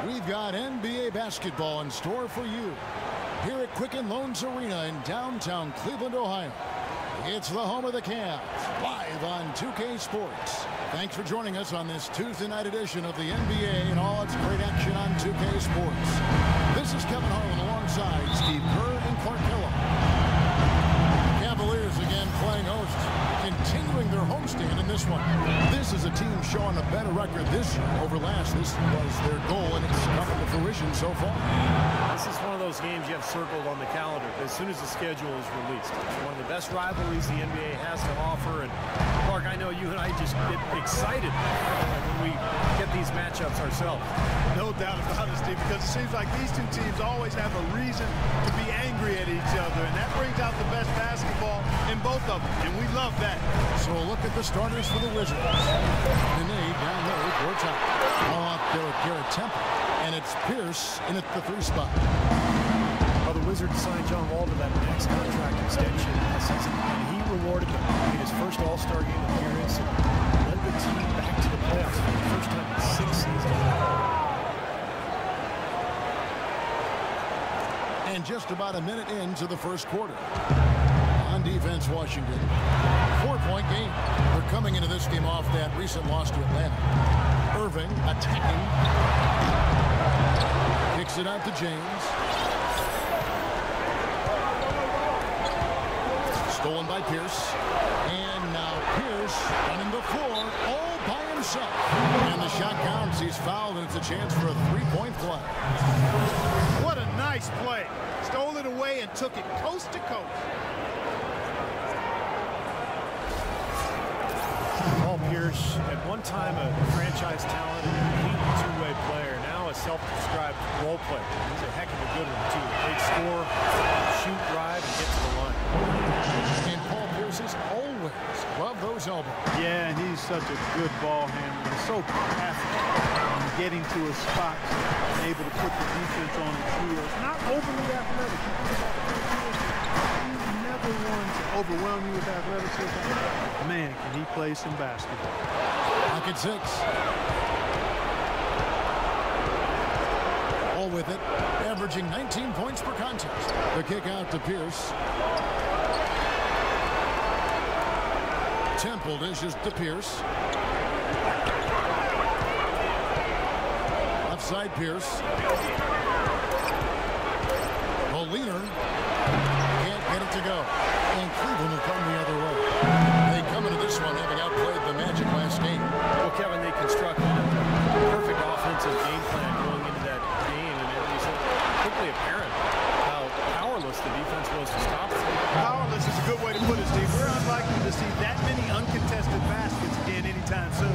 We've got NBA basketball in store for you here at Quicken Loans Arena in downtown Cleveland, Ohio. It's the home of the Cavs, live on 2K Sports. Thanks for joining us on this Tuesday night edition of the NBA and all its great action on 2K Sports. This is Kevin Harlan alongside Steve Kerr and Clark Kellogg. Cavaliers again playing host, continuing their homestand in this one. This is a team showing a better record this year over last. This was their goal, and it's coming to fruition so far. This is one of those games you have circled on the calendar as soon as the schedule is released. It's one of the best rivalries the NBA has to offer. And Clark, I know you and I just get excited when we get these matchups ourselves. No doubt about it, Steve, because it seems like these two teams always have a reason to be angry at each other, and that brings out the best basketball in both of them, and we love that. So a look at the starters for the Wizards. Nene down low, Gortat. Off Garrett Temple, and it's Pierce in at the 3 spot. Well, the Wizards signed John Wall to that max contract extension last season, and he rewarded him in his first All-Star game appearance and led the team back to the playoffs for the first time in 6 seasons. And just about a minute into the first quarter. On defense, Washington. 4-point game. They're coming into this game off that recent loss to Atlanta. Irving attacking. Kicks it out to James. Stolen by Pierce. And now Pierce running the floor all by himself. And the shot counts. He's fouled, and it's a chance for a 3-point play. What a nice play. Stole it away and took it coast to coast. Paul Pierce, at one time a franchise talent and a elite two-way player, now a self-described role player. He's a heck of a good one, too. Great score, shoot, drive, and get to the line. And Paul Pierce is always love those elbows. Yeah, and he's such a good ball handler. So crafty in getting to a spot and able to put the defense on his heels. Not overly athletic. He's never one to overwhelm you with athleticism. Man, can he play some basketball. Pocket 6. All with it, averaging 19 points per contest. The kick out to Pierce. Temple dishes to Pierce. Left side Pierce. Molina can't get it to go. And Cleveland will come the other way. They come into this one having outplayed the Magic last game. Well, Kevin, they constructed a perfect offensive game plan going into that game, and it was quickly apparent how powerless the defense was to stop them. Powerless is a good way to put it, Steve. We're unlikely to see that many uncontested baskets again anytime soon.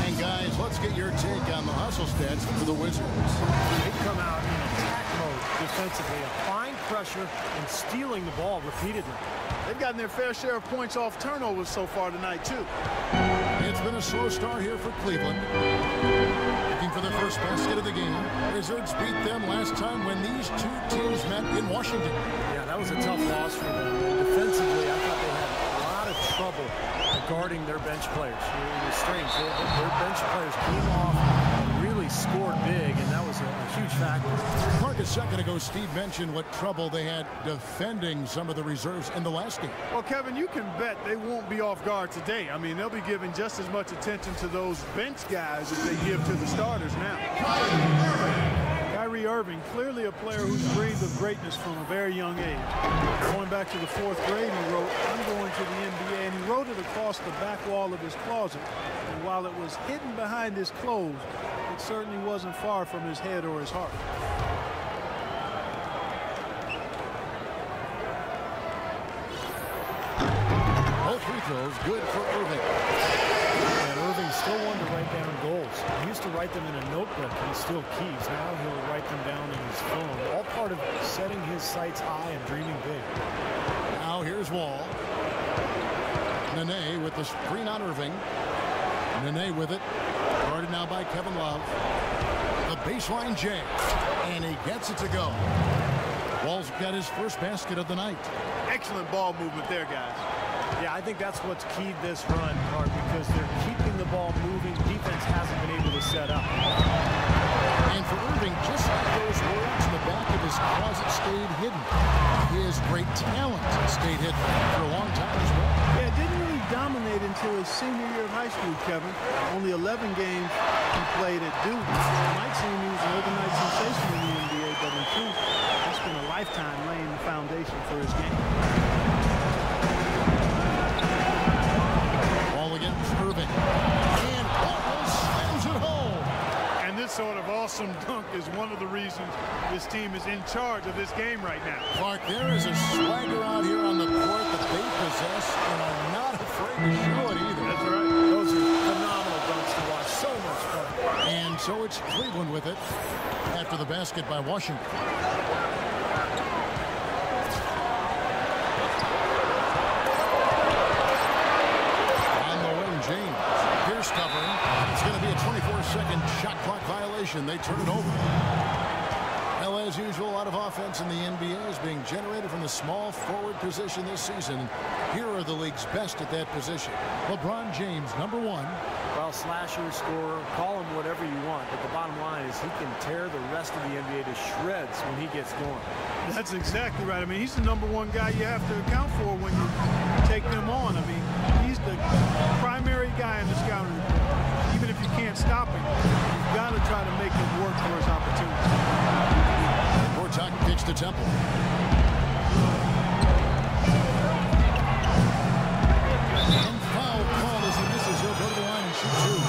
And guys, let's get your take on the hustle stats for the Wizards. They come out in attack mode defensively, applying pressure and stealing the ball repeatedly. They've gotten their fair share of points off turnovers so far tonight, too. It's been a slow start here for Cleveland. Looking for the first basket of the game. Wizards beat them last time when these two teams met in Washington. Yeah, that was a tough loss for them. Defensively, I thought they had a lot of trouble guarding their bench players. It was strange. Their bench players came off and really scored big, and that was a huge factor. Mark, a second ago, Steve mentioned what trouble they had defending some of the reserves in the last game. Well, Kevin, you can bet they won't be off guard today. I mean, they'll be giving just as much attention to those bench guys as they give to the starters now. Kyrie Irving, clearly a player who's dreamed of greatness from a very young age. Going back to the 4th grade, he wrote, "I'm going to the NBA," and he wrote it across the back wall of his closet. And while it was hidden behind his clothes, it certainly wasn't far from his head or his heart. Both free throws good for Irving. And Irving still wanted to write down goals. He used to write them in a notebook and still keys. Now he'll write them down in his phone. All part of setting his sights high and dreaming big. Now here's Wall. Nene with the screen on Irving. Nene with it. Guarded now by Kevin Love. The baseline J. And he gets it to go. Wall's got his first basket of the night. Excellent ball movement there, guys. Yeah, I think that's what's keyed this run, Clark, because they're keeping the ball moving. Defense hasn't been able to set up. And for Irving, just like those words in the back of his closet stayed hidden. His great talent stayed hidden for a long time as well. Yeah, didn't really dominate until his senior year of high school, Kevin. Only 11 games he played at Duke. It might seem he was an overnight sensation in the NBA, but in truth, it's been a lifetime laying the foundation for his game. Ball against Irving. And Butler slams it home. And this sort of awesome dunk is one of the reasons this team is in charge of this game right now. Clark, there is a swagger out here on the court that they possess and are not afraid to show it either. That's right. Those are phenomenal dunks to watch. So much fun. And so it's Cleveland with it after the basket by Washington. On the wing, James. Pierce covering. It's going to be a 24-second shot clock violation. They turn it over. Well, as usual, a lot of offense in the NBA is being generated from the small forward position this season. Here are the league's best at that position. LeBron James, number 1. Well, slasher, scorer, call him whatever you want, but the bottom line is he can tear the rest of the NBA to shreds when he gets going. That's exactly right. I mean, he's the number 1 guy you have to account for when you take them on. I mean, he's the primary guy in the scouting report. Even if you can't stop him, you've got to try to make him work for his opportunity. Gortat kicks to Temple. And foul call as he misses. He'll go to the line and shoot 2.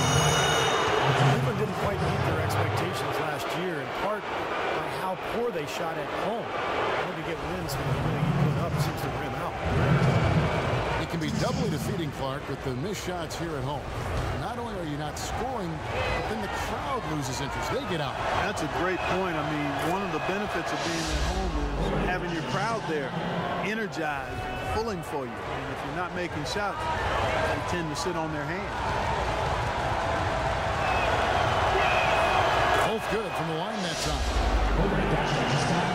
Cleveland didn't quite meet their expectations last year, in part by how poor they shot at home. Hard to get wins when everything you put up seems to rim out. It can be doubly defeating, Clark, with the missed shots here at home. Not only are you not scoring, but then the crowd loses interest. They get out. That's a great point. I mean, one of the benefits of being at home is having your crowd there energized and pulling for you. And if you're not making shots, they tend to sit on their hands. Both good from the line that time.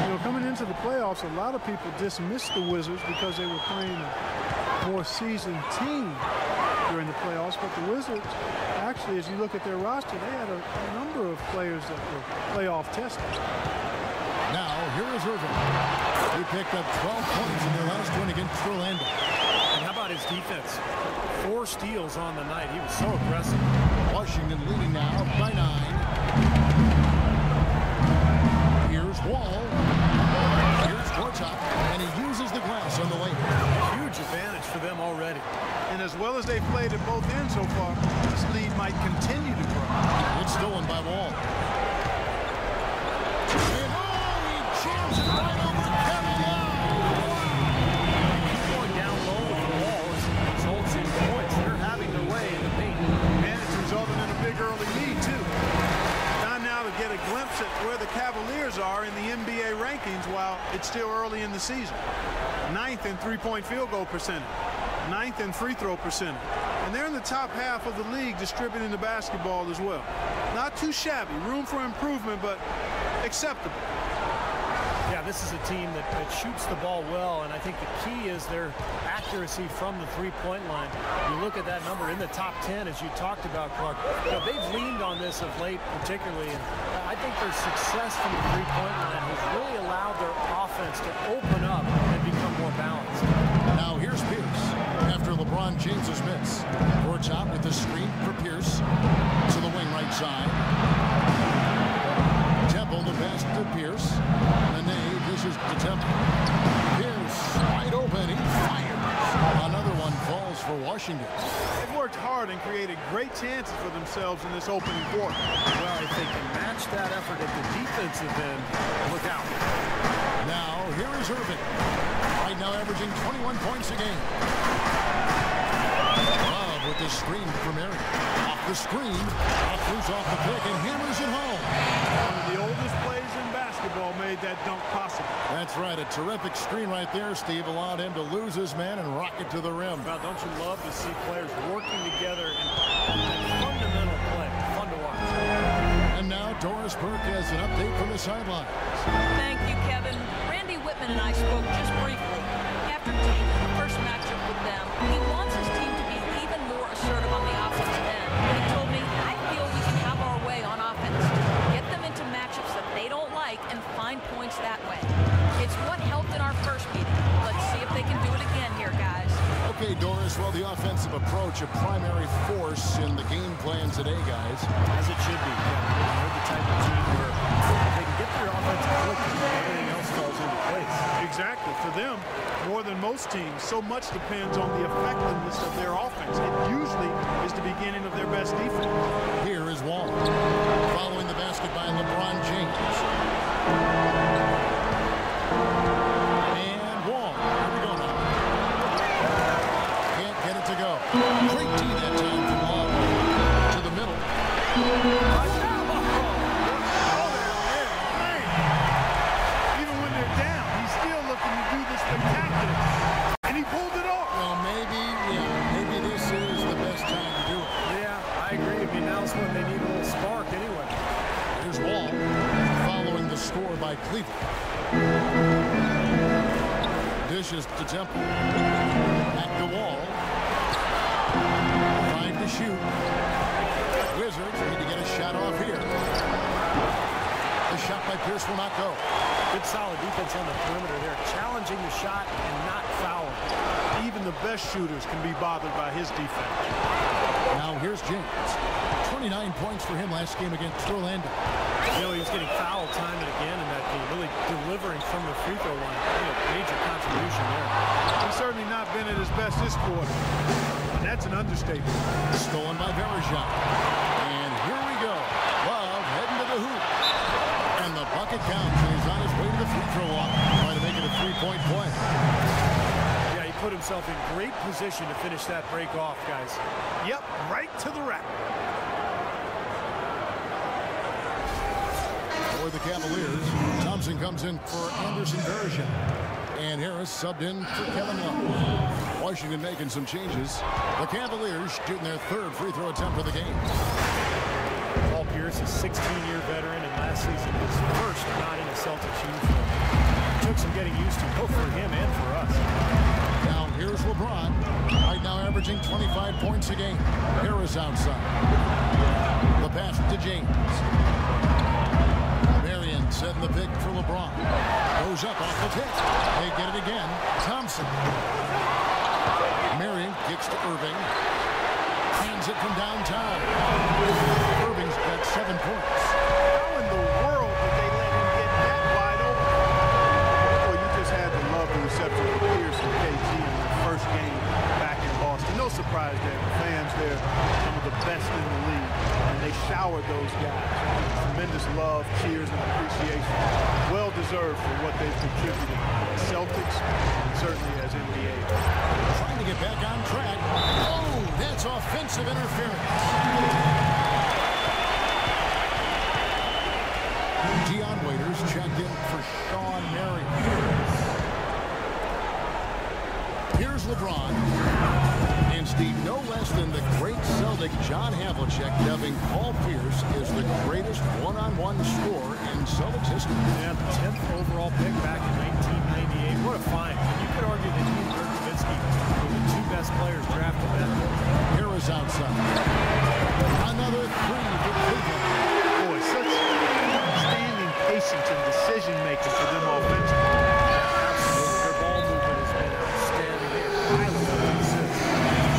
You know, coming into the playoffs, a lot of people dismissed the Wizards because they were playing a more seasoned team during the playoffs, but the Wizards, actually, as you look at their roster, they had a number of players that were playoff tested. Now, here is Irving. He picked up 12 points in their last win against Orlando. And how about his defense? 4 steals on the night. He was so aggressive. Washington leading now by 9. Here's Wall. Here's Gortat, and he uses the glass on the lane. Huge advantage for them already. And as well as they've played at both ends so far, this lead might continue to grow. It's stolen by Wall. And he jams it right over Cavaliers. Keep going down low with the Wall as he results in points. They're having their way in the paint. And it's resulted in a big early lead, too. Time now to get a glimpse at where the Cavaliers are in the NBA rankings while it's still early in the season. 9th in three-point field goal percentage. 9th in free throw percentage. And they're in the top half of the league distributing the basketball as well. Not too shabby. Room for improvement, but acceptable. Yeah, this is a team that shoots the ball well, and I think the key is their accuracy from the three-point line. You look at that number in the top 10, as you talked about, Clark. You know, they've leaned on this of late, particularly, and I think their success from the three-point line has really allowed their offense to open up and become more balanced. Now here's Pierce after LeBron James's miss. Gortat with the screen for Pierce to the wing right side. Temple the pass to Pierce. Nene dishes to Temple. Pierce wide open. He fires. Another one falls for Washington. They've worked hard and created great chances for themselves in this opening quarter. Well, if they can match that effort at the defensive end, look out. Now here is Irving. Right now averaging 21 points a game. Love with the screen for Marion. Off the screen. Humphries off the pick and hammers it home. One of the oldest plays in basketball made that dunk possible. That's right. A terrific screen right there, Steve. Allowed him to lose his man and rock it to the rim. Well, don't you love to see players working together in fundamental play? Fun to watch. And now Doris Burke has an update from the sidelines. Thank you, Kevin. Randy Whitman Seraphin and I spoke just briefly. After taking the first matchup with them, he wants his team to be even more assertive on the offensive end. He told me, I feel we can have our way on offense. Get them into matchups that they don't like and find points that way. It's what helped in our first meeting. Let's see if they can do it again here, guys. Okay, Doris, well, the offensive approach, a primary force in the game plan today, guys. As it should be. They're the type of team where if they can get their offensive look, everything else falls into place. Exactly. For them, more than most teams, so much depends on the effectiveness of their offense. It usually is the beginning of their best defense. Here is Wall. Following the basket by LeBron James. And Wall. Here we go now. Can't get it to go. Great D that time from Wall. To the middle. Even when they're down, he's still looking to do this spectacular. And he pulled it off. Well, maybe this is the best time to do it. Yeah, I agree. I mean, now's when they need a little spark anyway. Here's Wall. Following the score by Cleveland. Dishes to Temple. Back to Wall. Trying to shoot. Wizards need to get a shot off here. The shot by Pierce will not go. Good solid defense on the perimeter there. Challenging the shot and not fouling. Even the best shooters can be bothered by his defense. Now here's James. 29 points for him last game against Orlando. You know, he was getting fouled time and again in that game, really delivering from the free throw line. Major contribution there. He's certainly not been at his best this quarter. And that's an understatement. Stolen by Varejao. And here we go. Love heading to the hoop. And the bucket counts. And he's on his way to the free throw line. Trying to make it a three-point play. Yeah, he put himself in great position to finish that break off, guys. Yep, right to the rack. For the Cavaliers, Thompson comes in for Anderson Varejao. And Harris subbed in for Kevin Love. Washington making some changes. The Cavaliers shooting their third free throw attempt for the game. Paul Pierce, a 16-year veteran, and last season his first not in a Celtics uniform. Took some getting used to, both for him and for us. Now here's LeBron. Right now averaging 25 points a game. Harris outside. The pass to James. Marion setting the pick for LeBron. Goes up off the tip. They get it again. Thompson. Marion kicks to Irving. Hands it from downtown. Irving's got 7 points. How in the world did they let him get that wide open? Well, you just had the love and reception for Pierce and KG in the first game back in Boston. No surprise there. The fans there, some of the best in the league. And they showered those guys. Tremendous love, cheers, and appreciation. Well deserved for what they've contributed. Celtics, and certainly as NBA. Trying to get back on track. Oh, that's offensive interference. Dion Waiters checked in for Sean Marion. Here's LeBron. And Steve, no less than the great Celtic John Havlicek dubbing Paul Pierce is the greatest one-on-one scorer in Celtics history. Yeah, the 10th overall pick back in 1998. What a find. And you could argue that he and Dirk Nowitzki were the two best players drafted that year. Harris outside. Another three for Cleveland. Boy, such outstanding patience and decision-making for them offensively. Absolutely. Their ball movement has been outstanding. They are highly defensive.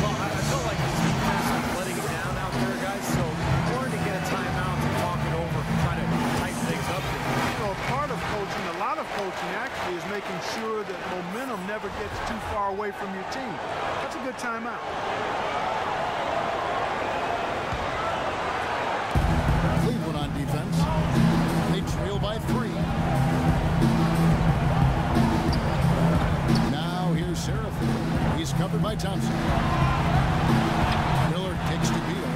Well, I felt like this defense was letting it down out there, guys, so I wanted to get a timeout to talk it over, try to tighten things up here. You know, part of coaching, a lot of coaching actually is making sure that momentum never gets too far away from your team. That's a good timeout. Cleveland on defense. They trail by 3. Now here's Seraphin. He's covered by Thompson. Miller kicks to Beal.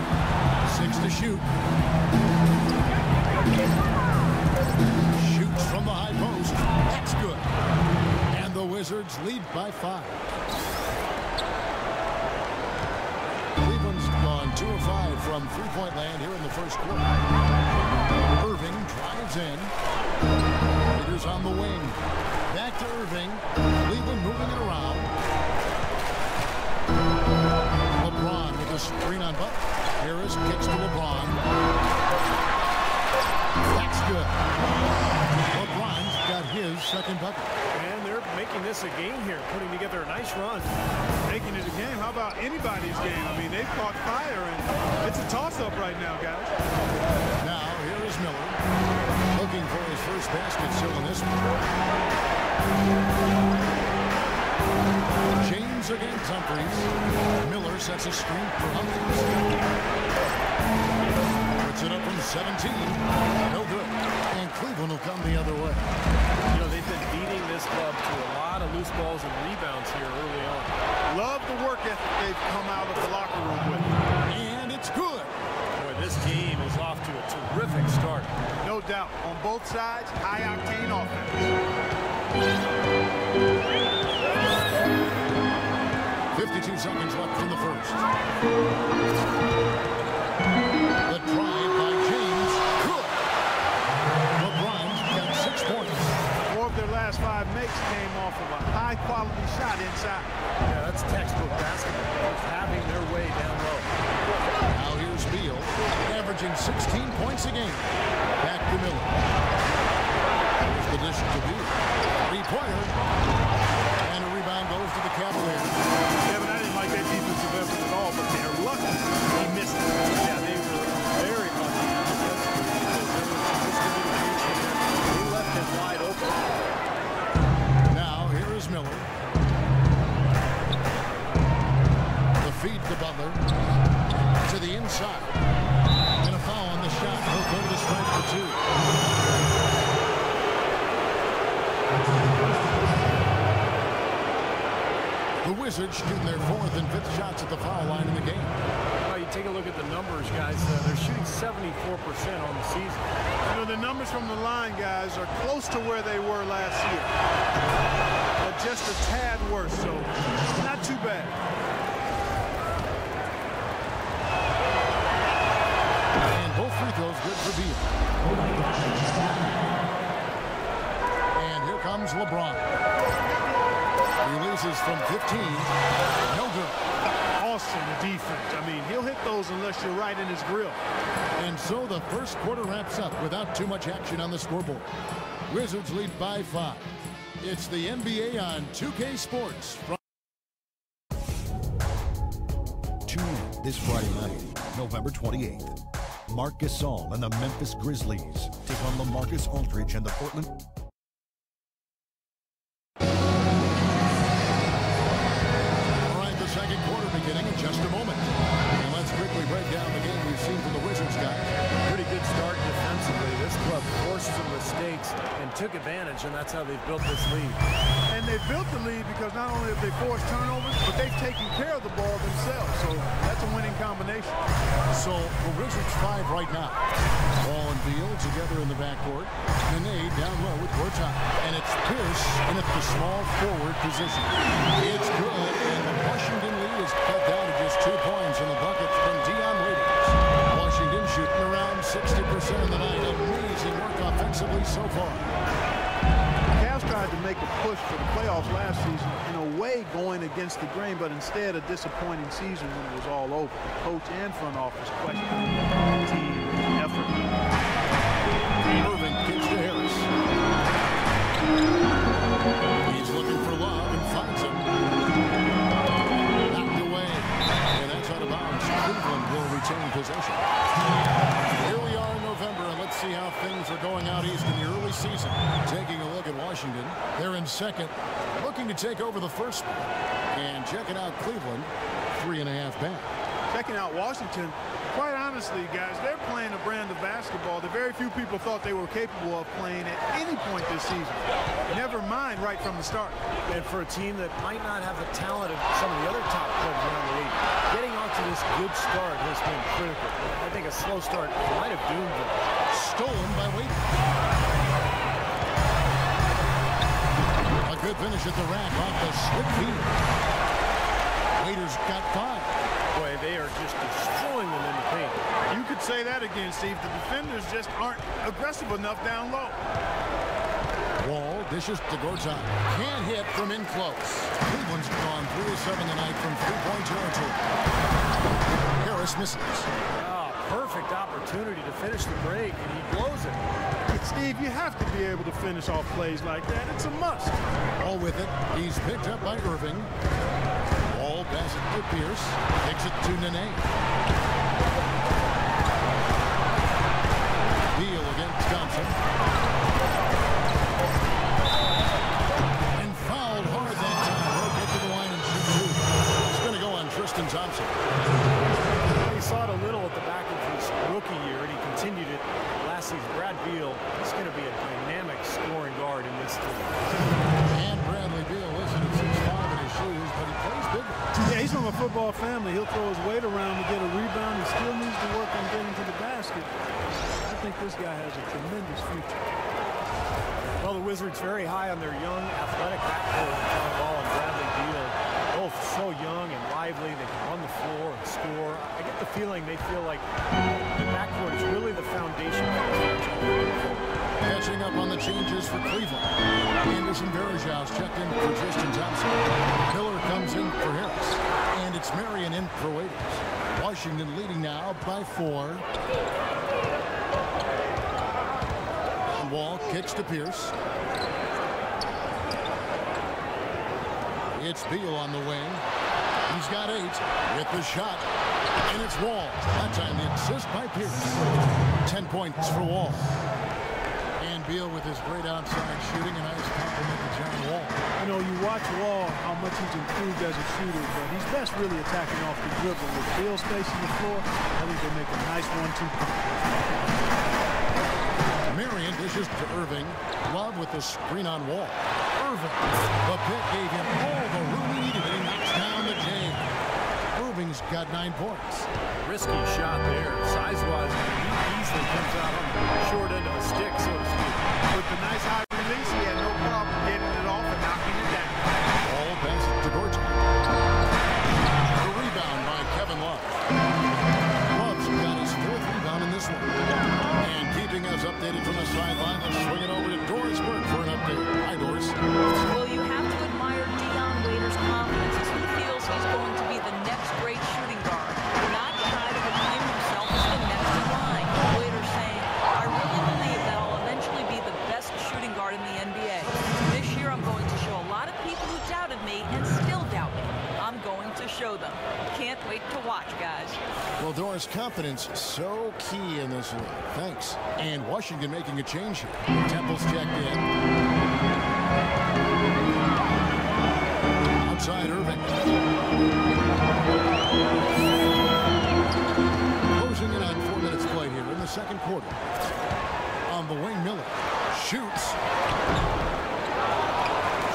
6 to shoot. Shoots from the high post. That's good. And the Wizards lead by 5. Cleveland's gone 2 of 5 from three-point land here in the first quarter. Irving drives in. Warriors on the wing. Back to Irving. Cleveland moving it around. LeBron with a screen on Butler. Harris kicks to LeBron. That's good. LeBron's got his second bucket. And they're making this a game here, putting together a nice run. Making it a game. How about anybody's game? I mean, they've caught fire, and it's a toss-up right now, guys. Now, here is Miller. Looking for his first basket still in this one. James against Humphries. Miller sets a screen for Humphries. Puts it up from 17. No good. And Cleveland will come the other way. You know, they've been beating this club to a lot of loose balls and rebounds here early on. Love the work ethic they've come out of the locker room with. And it's good. Boy, this game is off to a terrific start. No doubt. On both sides, high-octane offense. 52 seconds left in the first. The drive by James. Good. LeBron's got 6 points. 4 of their last 5 makes came off of a high-quality shot inside. Yeah, that's textbook basketball. Just having their way down low. Now here's Beal, averaging 16 points a game. Back to Miller. Here's the dish to Beal. 3-pointer. And a rebound goes to the Cavaliers. Kevin, I didn't like that defensive effort at all, but they're lucky he missed it. Yeah, they were very lucky because they left him wide open. Now here is Miller. The feed to Butler. To the inside. And a foul on the shot. He'll go to the strike for 2. The Wizards shooting their 4th and 5th shots at the foul line in the game. Well, you take a look at the numbers, guys. They're shooting 74% on the season. You know, the numbers from the line, guys, are close to where they were last year. But just a tad worse, so not too bad. And both free throws good for Beal. And here comes LeBron. Releases from 15. No good. Awesome defense. I mean, he'll hit those unless you're right in his grill. And so the first quarter wraps up without too much action on the scoreboard. Wizards lead by 5. It's the NBA on 2K Sports. Tune in this Friday night, November 28th. Marc Gasol and the Memphis Grizzlies take on LaMarcus Aldridge and the Portland. Second quarter beginning in just a moment. And let's quickly break down the game we've seen from the Wizards, guys. Pretty good start defensively. This club forced some mistakes and took advantage, and that's how they've built this lead. And they've built the lead because not only have they forced turnovers, but they've taken care of the ball themselves. So that's a winning combination. So the Wizards 5 right now. Ball and Beal together in the backcourt. Nene down low with Gortat. And it's Pierce in at the small forward position. It's good, and the Washington lead is cut down to just 2 points in the bucket from Dion Waiters. Washington shooting around 60% of the night. Amazing work offensively so far. Cavs tried to make a push for the playoffs last season, in a way going against the grain, but instead a disappointing season when it was all over. Coach and front office questioning team effort. Irving kicks to Harris. He's looking for love and finds him. Knocked away. And that's out of bounds. Cleveland will retain possession. Here we are in November, and let's see how things are going out east in the early season. Taking a look at Washington. They're in second, looking to take over the first spot. And checking out Cleveland, 3.5 back. Checking out Washington, quite honestly, guys, they're playing a brand of basketball that very few people thought they were capable of playing at any point this season. Never mind right from the start. And for a team that might not have the talent of some of the other top clubs around the league, getting off to this good start has been critical. I think a slow start might have doomed them. Stolen by Wade. A good finish at the rack off the slip feed. Waiters got 5. Boy, they are just destroying them in the paint. You could say that again, Steve. The defenders just aren't aggressive enough down low. Wall dishes to Gortat. Can't hit from in close. Cleveland's gone 3 of 7 tonight from three-point territory. Harris misses. Oh, perfect opportunity to finish the break, and he blows it. Steve, you have to be able to finish off plays like that. It's a must. All with it. He's picked up by Irving. Wall passes it to Pierce. Takes it to Nene. Beal against Thompson. And fouled hard that time. He'll get to the line and shoot two. It's going to go on Tristan Thompson. Well, he saw it a little at the back of his rookie year, and he continued it last season. Brad Beal is going to be a dynamic scoring guard in this team. And Bradley Beal isn't at 6'5" in his shoes, but he plays bigger. Yeah, he's from a football family. He'll throw his weight around to get a rebound. He still needs to work on getting to the basket. I think this guy has a tremendous future. Well, the Wizards very high on their young, athletic backcourt, John Wall and Bradley Beal. Both so young and lively. They can run the floor and score. I get the feeling they feel like the backcourt is really the foundation for this matchup. Catching up on the changes for Cleveland. Anderson Varejao's checked in for Tristan Thompson. Miller comes in for Harris. And it's Marion in for Waiters. Washington leading now by 4. And Wall kicks to Pierce. It's Beal on the wing. He's got 8 with the shot. And it's Wall. That time the assist by Pierce. 10 points for Wall. And Beal with his great outside shooting. A nice compliment to John Wall. You know, you watch Wall, how much he's improved as a shooter, but he's best really attacking off the dribble. With Beal spacing the floor, I think they make a nice 1-2 punch. Marion dishes to Irving. Love with the screen on Wall. Irving. The pick gave him all the room he needed, and he knocks down the J. Irving's got 9 points. Risky shot there. Size-wise, he easily comes out on the short end of the stick, so to speak. With the nice high release, he had no problem getting it off and knocking it down. Ball passes to Gortat. The rebound by Kevin Love. Love's got his 4th rebound in this one. And keeping us updated from the sideline, let's swing it over to Doris Burke for an update. Hi, Doris. Well, you have to admire Dion Waiters' confidence as he feels he's going to be the next great shooting guard. Not shy to proclaim himself as the next in line. Waiters saying, I really believe that I'll eventually be the best shooting guard in the NBA. This year I'm going to show a lot of people who doubted me and still doubt me. I'm going to show them. Can't wait to watch, guys. Well, Doris, confidence so key in this league. Thanks. And Washington making a change here. Temple's checked in. Outside Irving. Closing in on 4 minutes played here in the second quarter. On the wing, Miller shoots.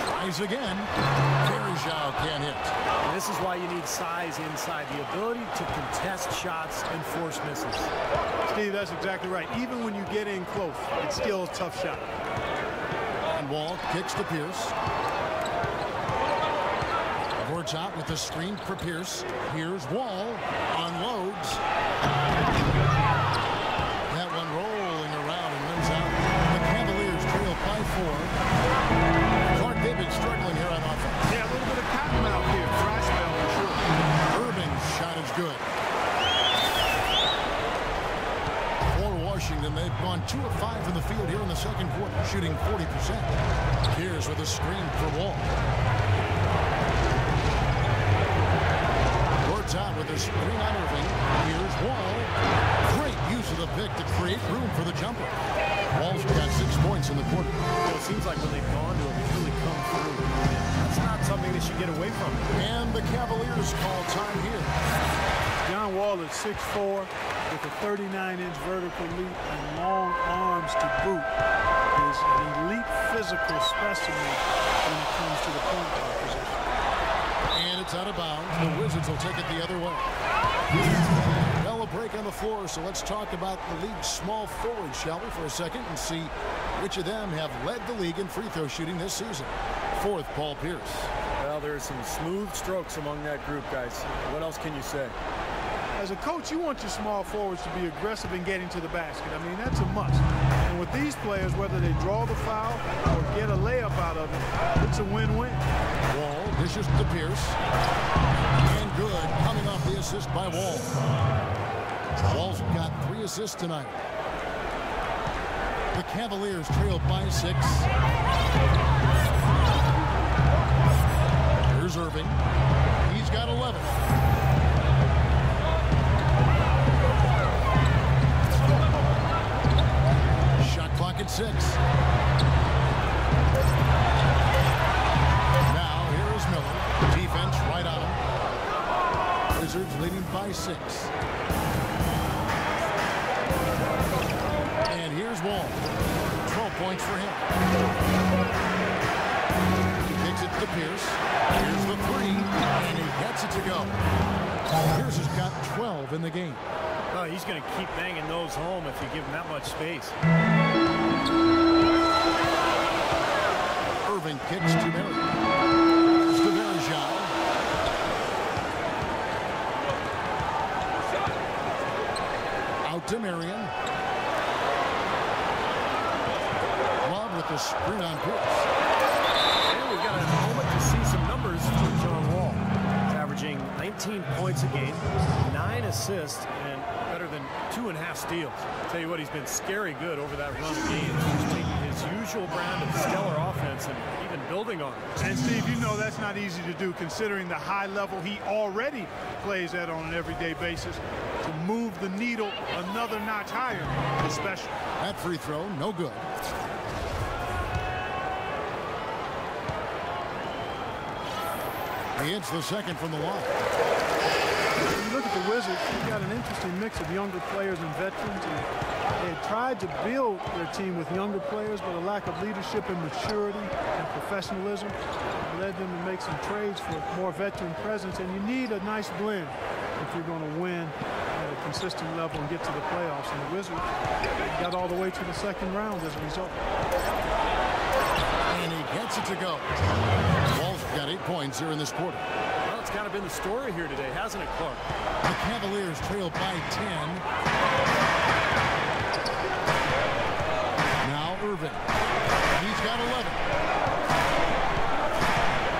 Tries again. Varejao can't hit. And this is why you need size inside, the ability to contest shots and force misses. Steve, that's exactly right. Even when you get in close, it's still a tough shot. And Wall kicks to Pierce. Gortat with the screen for Pierce. Here's Wall. Unloads. That one rolling around and wins out. The Cavaliers trail by 4. Clark, they've been struggling here on offense. Yeah, a little bit of cotton mouth here. Dry spell for sure. Irving's shot is good. For Washington, they've gone 2 of 5 from the field here in the second quarter, shooting 40%. Pierce with a screen for Wall. Gortat with a screen on Irving. Here's Wall. Great use of the pick to create room for the jumper. Wall's got 6 points in the quarter. Well, it seems like when they've gone to him, he's really come through. That's not something they should get away from. And the Cavaliers call time here. John Wall is 6'4", with a 39-inch vertical leap and long arms to boot. Is an elite physical specimen when it comes to the point guard position. And it's out of bounds. The Wizards will take it the other way. Well, a break on the floor, so let's talk about the league's small forwards, shall we, for a second, and see which of them have led the league in free throw shooting this season. 4th, Paul Pierce. Well, there's some smooth strokes among that group, guys. What else can you say? As a coach, you want your small forwards to be aggressive in getting to the basket. I mean, that's a must. And with these players, whether they draw the foul or get a layup out of it, it's a win-win. Wall dishes to Pierce. And good, coming off the assist by Wall. Wall's got 3 assists tonight. The Cavaliers trail by 6. Here's Irving. He's got 11. Shot clock at 6. Now here is Miller. Defense right on him. Wizards leading by 6. And here's Wall. 12 points for him. He takes it to Pierce. Here's the 3, and he gets it to go. Pierce has got 12 in the game. Oh, he's going to keep banging those home if you give him that much space. Irving kicks to Marion. It's to Varejao. Out to Marion. Love with the screen on Pierce. And we've got a moment to see some numbers for John Wall. He's averaging 19 points a game, 9 assists, and better than 2.5 steals. I'll tell you what, he's been scary good over that run of games. He's taking his usual brand of stellar offense and even building on it. And Steve, you know that's not easy to do considering the high level he already plays at on an everyday basis. To move the needle another notch higher is special. That free throw, no good. He hits the second from the line. When you look at the Wizards, they've got an interesting mix of younger players and veterans. And they had tried to build their team with younger players, but a lack of leadership and maturity and professionalism led them to make some trades for more veteran presence. And you need a nice blend if you're going to win at a consistent level and get to the playoffs. And the Wizards got all the way to the second round as a result. And he gets it to go. Wall's got 8 points here in this quarter. Well, it's kind of been the story here today, hasn't it, Clark? The Cavaliers trail by 10. Now Irving. He's got 11.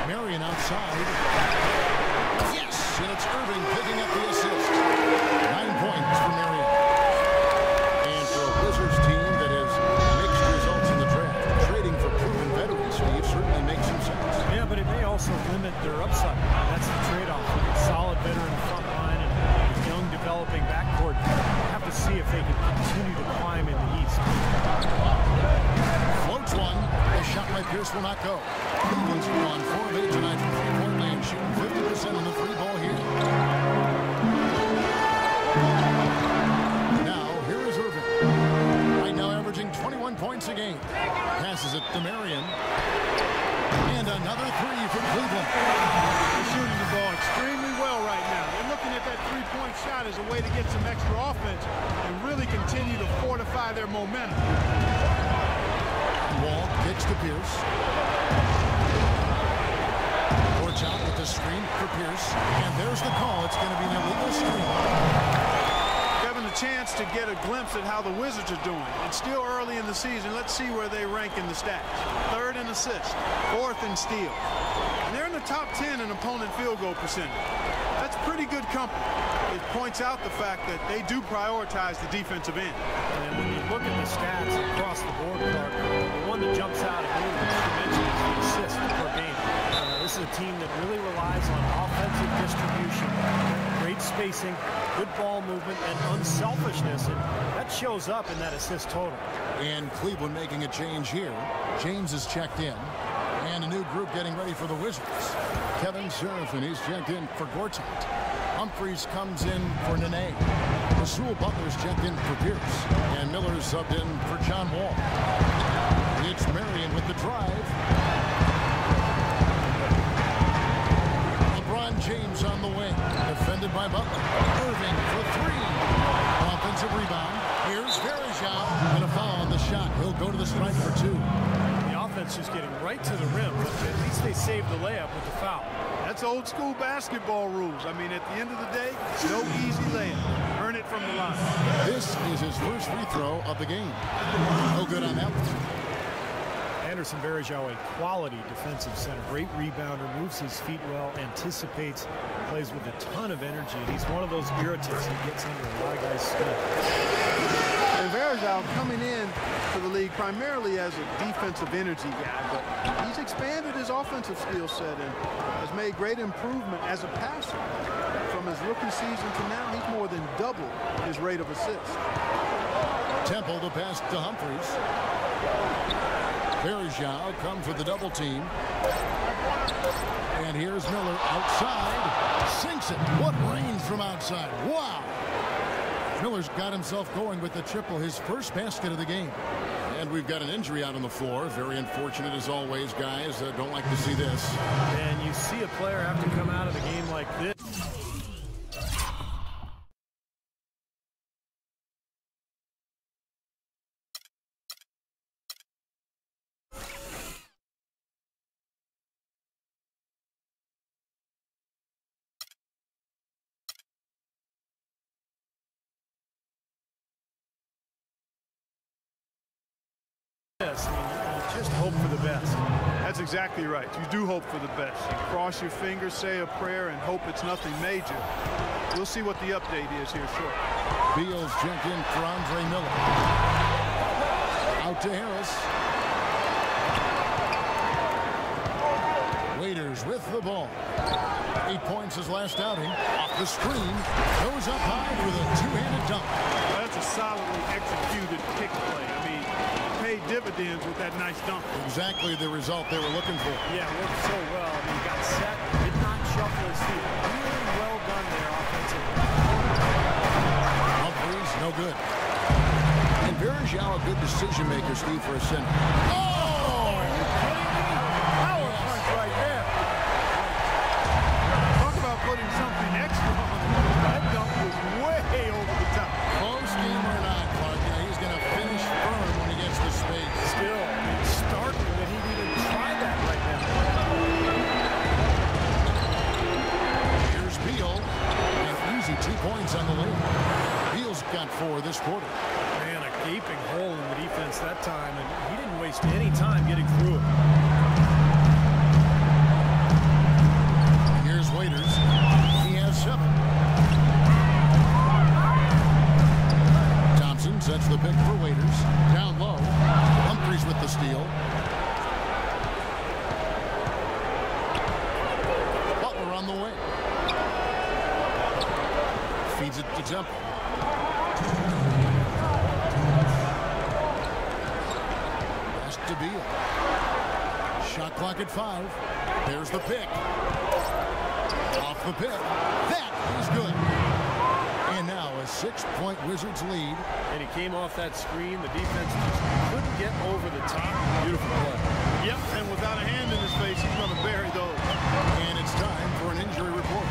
Marion outside. Yes, and it's Irving picking up the assist. 9 points for Marion. And for a Wizards team that has mixed results in the draft, trading for proven veterans, Steve, certainly makes some sense. Yeah, but it may also limit their upside. That's the trade-off. Solid veteran front line and young developing backcourt. We'll have to see if they can continue to climb in the East. Floats one. A shot by Pierce will not go. Cleveland's gone 4 of 8 tonight from three-point land, shooting 50% on the free ball here. Now, here is Irving. Right now averaging 21 points a game. Passes it to Marion. And another 3 for Cleveland. They're shooting the ball extremely well right now. They're looking at that three-point shot as a way to get some extra offense and really continue to fortify their momentum. Wall kicks to Pierce. Gortat with the screen for Pierce. And there's the call. It's going to be an illegal screen. Having a chance to get a glimpse at how the Wizards are doing. It's still early in the season. Let's see where they rank in the stats. 3rd in assists, 4th in steals. And they're in the top 10 in opponent field goal percentage. That's pretty good company. It points out the fact that they do prioritize the defensive end. And when you look at the stats across the board, Clark, the one that jumps out at me, which you mentioned, is the assists per game. This is a team that really relies on offensive distribution, great spacing, good ball movement, and unselfishness, and that shows up in that assist total. And Cleveland making a change here. James is checked in. And a new group getting ready for the Wizards. Kevin Seraphin, he's checked in for Gortat. Humphries comes in for Nene. Rasul Butler's checked in for Pierce. And Miller's subbed in for John Wall. It's Marion with the drive. LeBron James on the wing. Defended by Butler. Irving for 3. Offensive rebound. Here's Varejao. And a foul on the shot. He'll go to the stripe for 2. Offense just getting right to the rim, but at least they saved the layup with the foul. That's old school basketball rules. I mean, at the end of the day, no easy layup. Earn it from the line. This is his first free throw of the game. No good on that one. Varejao, a quality defensive center, great rebounder, moves his feet well, anticipates, plays with a ton of energy, and he's one of those irritants that gets under a lot of guys' skin. And Varejao coming in to the league primarily as a defensive energy guy, but he's expanded his offensive skill set and has made great improvement as a passer. From his rookie season to now, he's more than doubled his rate of assists. Temple the pass to Humphries. Varejao comes with the double team. And here's Miller outside. Sinks it. What range from outside. Wow. Miller's got himself going with the triple, his first basket of the game. And we've got an injury out on the floor. Very unfortunate as always, guys. Don't like to see this. And you see a player have to come out of the game like this. I mean, you just hope for the best. That's exactly right. You do hope for the best. You cross your fingers, say a prayer, and hope it's nothing major. We'll see what the update is here shortly. Beal's check in for Andre Miller. Out to Harris. Waiters with the ball. 8 points his last outing. Off the screen. Goes up high with a two-handed dunk. That's a solidly executed kick play. I mean, paid dividends with that nice dunk. Exactly the result they were looking for. Yeah, worked so well. I mean, he got set, did not shuffle his feet. Really well done there offensively. Humphries, no good. And Varejao, a good decision maker, Steve, for a center. Oh! Are you kidding me? Power punch right there. Talk about putting something extra on. That dunk was way over the top. Close game or not, Clark. Now he's going to finish firm when he gets the space. Still, it's startling that he'd even try that right now. Here's Beal. An easy 2 points on the lane. Beal's got 4 this quarter. Man, a gaping hole in the defense that time, and he didn't waste any time getting through it. Here's Waiters. He has 7. Thompson sets the pick for Waiters. Down low. Humphries with the steal. Butler on the wing. Feeds it to Temple. Pass to Beal. Shot clock at 5. There's the pick. Off the pick. That is good. And now a 6-point Wizards lead. And he came off that screen. The defense just couldn't get over the top. Beautiful play. Yep, and without a hand in his face, he's going to bury those. And it's time for an injury report.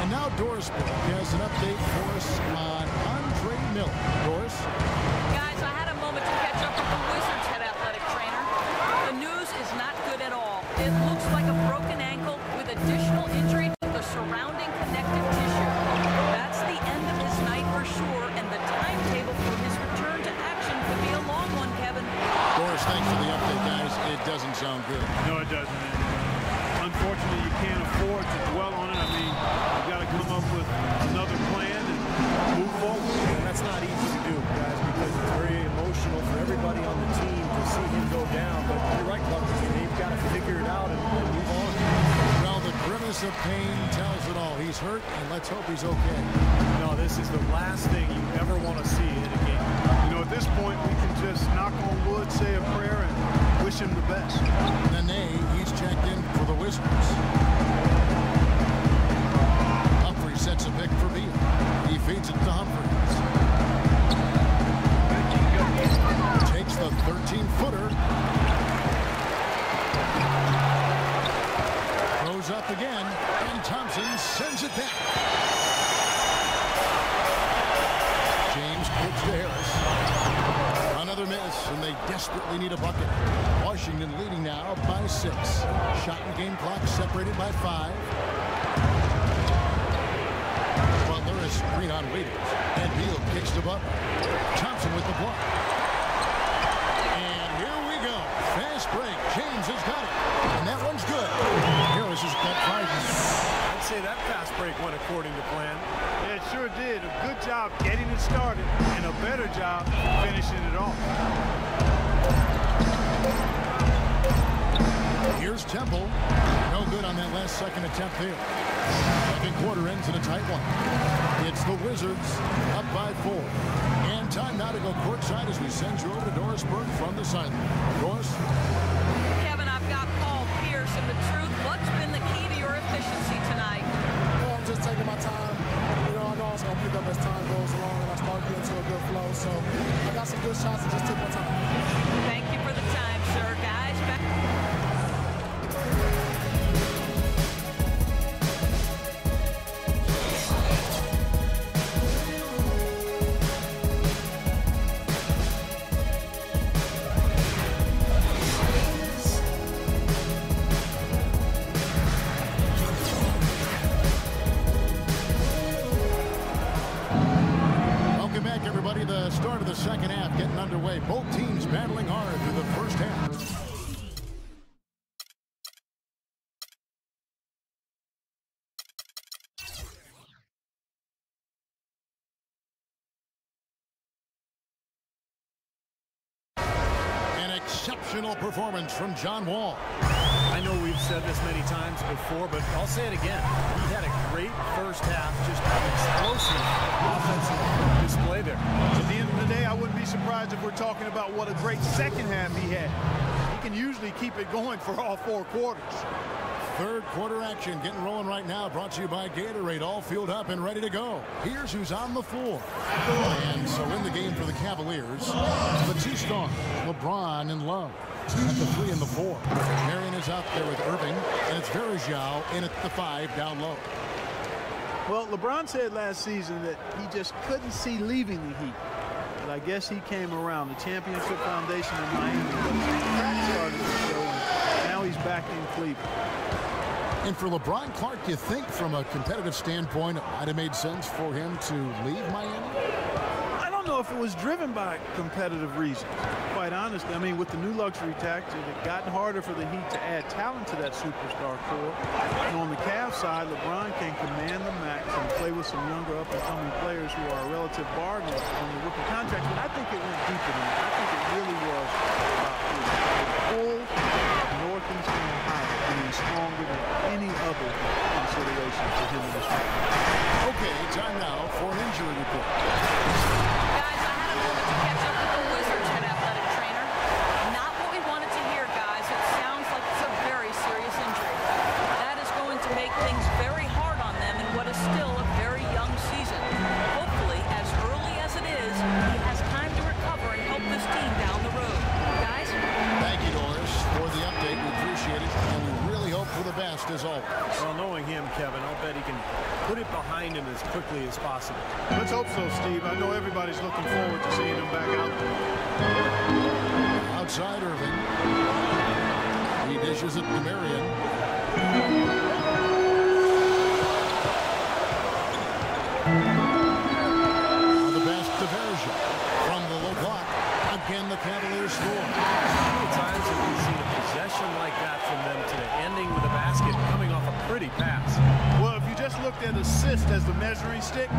And now Doris has an update for us on Andre Miller. Doris? Guys, I had a moment to catch up with the Wizards head athletic trainer. The news is not good at all. It looks like a broken ankle with additional injury to the surrounding connective tissue. That's the end of his night for sure, and the timetable for his return to action could be a long one, Kevin. Doris, thanks for the update, guys. It doesn't sound good. No, it doesn't. Unfortunately, you can't afford to dwell on it. I mean, you've got to come up with another plan and move forward. And that's not easy to do, guys, because it's very emotional for everybody on the team to see him go down. But you're right, Clark. They've got to figure it out and move on. Well, the grimace of pain tells it all. He's hurt, and let's hope he's okay. No, this is the last thing you ever want to see in a game. You know, at this point, we can just knock on wood, say a prayer, and wish him the best. Nene, he's checked in for the Wizards. Humphries sets a pick for Beal. He feeds it to Humphries. Takes the 13-footer. Throws up again, and Thompson sends it back. James kicks to Harris. Another miss, and they desperately need a bucket. Washington leading now by 6. Shot and game clock separated by 5. Butler is screen on Waiters, and Beal kicks Fakes to Butler. Thompson with the block. And here we go. Fast break. James has got it. And that one's good. Harris has got 5 minutes. I'd say that fast break went according to plan. Yeah, it sure did. A good job getting it started and a better job finishing it off. Here's Temple. No good on that last second attempt there. Second quarter ends in a tight one. It's the Wizards up by 4. And time now to go courtside as we send you over to Dorisburg from the sideline. Doris? Kevin, I've got Paul Pierce, and the truth, what's been the key to your efficiency tonight? Well, I'm just taking my time. You know, I know it's going to pick up as time goes along, and I start getting to a good flow. So I got some good shots and just took my time. Thank you for the time, sir. Guys, back. The start of the second half getting underway. Both teams battling hard through the first half. An exceptional performance from John Wall. I know we've said this many times before, but I'll say it again. He had a great first half, just an explosive offensive display there. At the end of the day, I wouldn't be surprised if we're talking about what a great second half he had. He can usually keep it going for all 4 quarters. Third quarter action getting rolling right now, brought to you by Gatorade, all fueled up and ready to go. Here's who's on the floor. And so in the game for the Cavaliers, the 2 stars, LeBron and Love. At the 3 and the 4. Marion is out there with Irving, and it's Varejao in at the 5 down low. Well, LeBron said last season that he just couldn't see leaving the Heat. But I guess he came around. The championship foundation in Miami. Crack started to show, and now he's back in Cleveland. And for LeBron Clark, you think from a competitive standpoint, it might have made sense for him to leave Miami? I don't know if it was driven by competitive reasons. Quite honestly, I mean, with the new luxury tax, it had gotten harder for the Heat to add talent to that superstar core. And on the Cavs side, LeBron can command the max and play with some younger up-and-coming players who are a relative bargain on the rookie contracts. But I think it went deeper than that. I think it really was the whole of Northeastern Ohio being stronger than any other consideration for him in this game. Okay, time now for an injury report. Guys, I had a moment to catch up with the Wizards head athletic trainer. Not what we wanted to hear, guys. It sounds like it's a very serious injury. That is going to make things very hard on them in what is still a very young season. Hopefully, as early as it is, he has time to recover and help this team down the road. Guys? Thank you, Doris, for the update. We appreciate it, and we really hope for the best as always. Well, knowing him, Kevin, I'll bet he can put it behind him as quickly as possible. Let's hope so, Steve. I know everybody's looking forward to seeing him back out there. Outside Irving. He dishes it to Marion. On the pass to Varejao. From the low block. Again, the Cavaliers score. How many times have we seen a possession like that from them today, ending with a basket coming off a pretty pass? Well, if you just looked at assist as the measuring stick,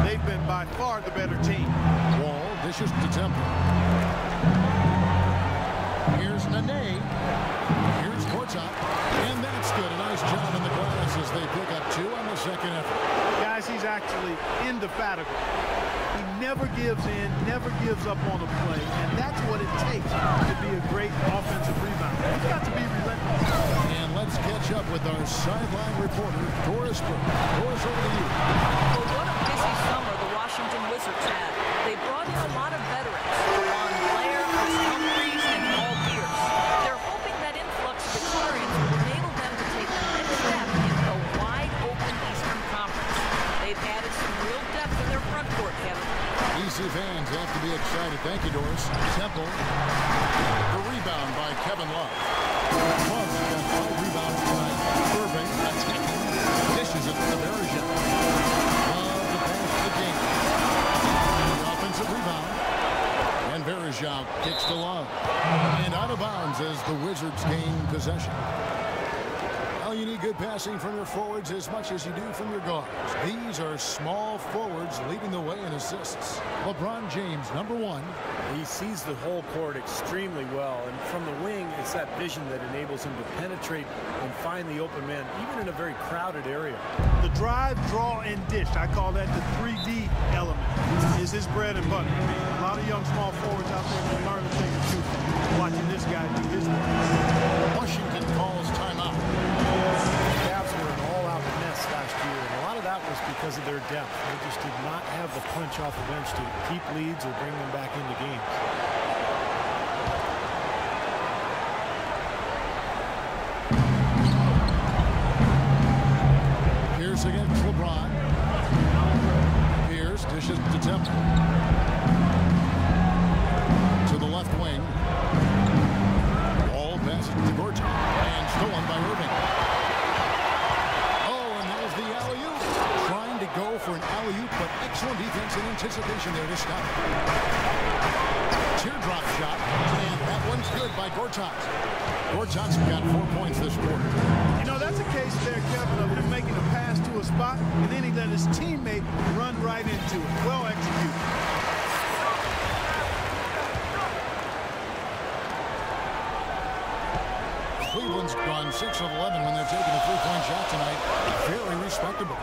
they've been by far the better team. Wall dishes to Temple. Here's Nene. Here's Gortat. And that's good. A nice job in the glass as they pick up 2 on the second effort. Guys, he's actually indefatigable. He never gives in, never gives up on a play, and that's what it takes to be a great offensive rebounder. He's got to be relentless. And let's catch up with our sideline reporter, Doris Burke. Doris, over to you. Well, what a busy summer the Washington Wizards had. They brought in a lot of veterans. Blair, Humphries, and Paul Pierce. They're hoping that influx of experience will enable them to take the next step in a wide-open Eastern Conference. They've added some real depth in their front court, Kevin. EC fans have to be excited. Thank you, Doris. Temple. The rebound by Kevin Love. Love's got 5 rebounds tonight. Irving attacking. Dishes it to Varejao. Love the pass to James. Off Varejao kicks to Love. And out of bounds as the Wizards gain possession. Well, you need good passing from your forwards as much as you do from your guards. These are small forwards leading the way in assists. LeBron James, #1. He sees the whole court extremely well, and from the wing, it's that vision that enables him to penetrate and find the open man, even in a very crowded area. The drive, draw, and dish, I call that the 3D element, is his bread and butter. A lot of young small forwards out there can learn a thing or two from watching this guy do his work. Washington calls timeout. The Cavs were an all-out mess last year, and a lot of that was because of their depth. They just did not have the punch off the bench to keep leads or bring them back into games. Here's against LeBron. Here's dishes to Thompson. To the left wing. Ball passes to Gortat. And stolen by Irving. Oh, and there's the alley-oop. Trying to go for an alley-oop, but excellent defense and anticipation there to stop. Teardrop shot. And that one's good by Gortat. Gortat's got 4 points this quarter. You know, that's a case there, Kevin, of him making a pass to a spot, and then he let his teammate run right into it. Well executed. Cleveland's gone 6 of 11 when they're taking a 3-point shot tonight. Very respectable.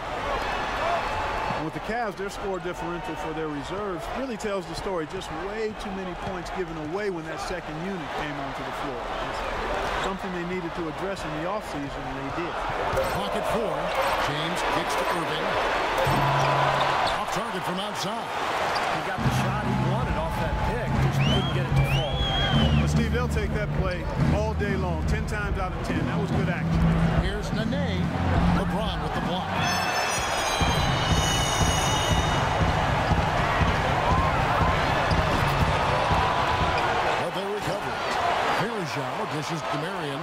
With the Cavs, their score differential for their reserves really tells the story. Just way too many points given away when that second unit came onto the floor. It's something they needed to address in the offseason, and they did. Clock at 4. James kicks to Irving. Off target from outside. He got the shot he wanted off that pick, just couldn't get it to fall. But Steve, they'll take that play all day long, 10 times out of 10. That was good action. Here's Nene. LeBron with the block. But they recover it. Varejao dishes to Marion.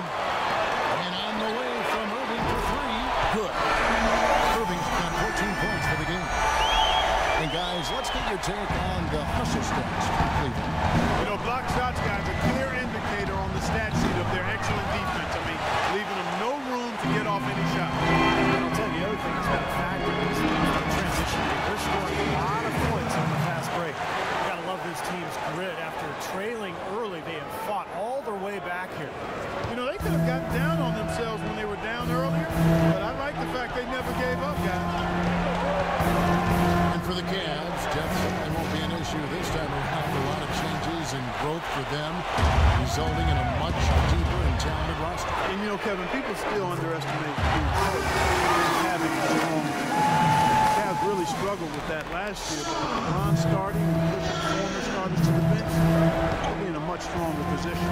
And on the way from Irving for 3. Good. Irving's got 14 points for the game. And guys, let's get your take on the hustle stats for Cleveland. You know, block shots, guys, a clear indicator on the stat sheet of their excellent defense. I mean, leaving them no room to get off any shot. And I'll tell you the other thing that's been a factor is the transition. They're scoring a lot of points on the fast break. You gotta love this team's grit. After trailing early, they have fought all their way back here. You know, they could have gotten down on themselves when they were down earlier, but I like the fact they never gave up, guys. And for the Cavs, depth certainly won't be an issue this time around. A lot of changes and growth for them, resulting in a much deeper and talented roster. And you know, Kevin, people still underestimate having a strong. Cavs really struggled with that last year, but with LeBron starting and pushing former starters to the bench, they'll be in a much stronger position.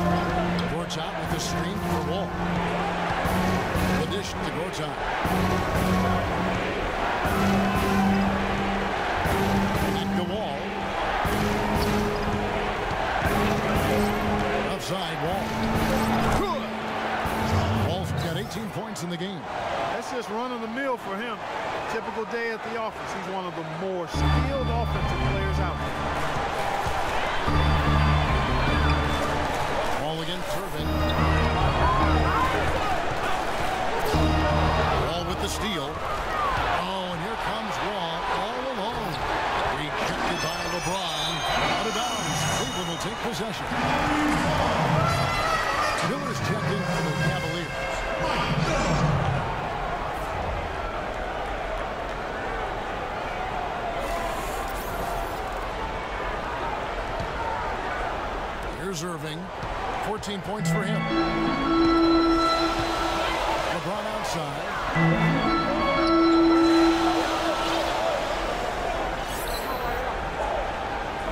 Gortat with the screen for Wall. The dish to Gortat. At the Wall. Outside Wall. Good. Wall's got 18 points in the game. That's just run-of-the-mill for him. Typical day at the office. He's one of the more skilled offensive players out there. Wall against Irving. Wall with the steal. Oh, and here comes Wall all alone. Rejected by LeBron. Out of bounds. Cleveland will take possession. Miller's checked in for the Cavaliers. Here's Irving. 14 points for him. LeBron outside.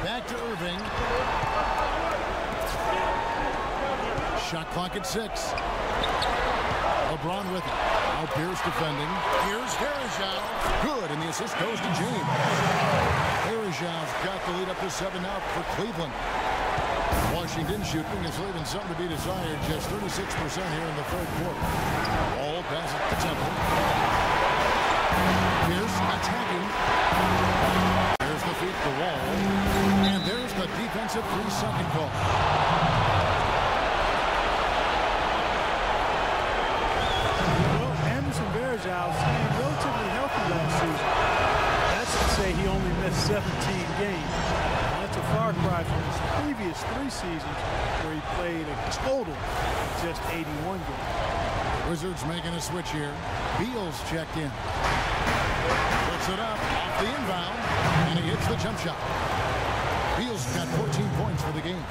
Back to Irving. Shot clock at 6. LeBron with it. Now Pierce defending. Here's Varejao. Good, and the assist goes to James. Varejao's got the lead up to 7 now for Cleveland. Washington shooting is leaving something to be desired. Just 36% here in the third quarter. Ball passes to Temple. Pierce attacking. There's the feet to Wall. And there's the defense. defensive 3-second call. Well, Varejao staying relatively healthy last season. That's to say he only missed 17 games. That's a far cry from his previous 3 seasons where he played a total of just 81 games. Wizards making a switch here. Beal's checked in. Puts it up off the inbound, and he hits the jump shot. Beal's got 14 points for the game.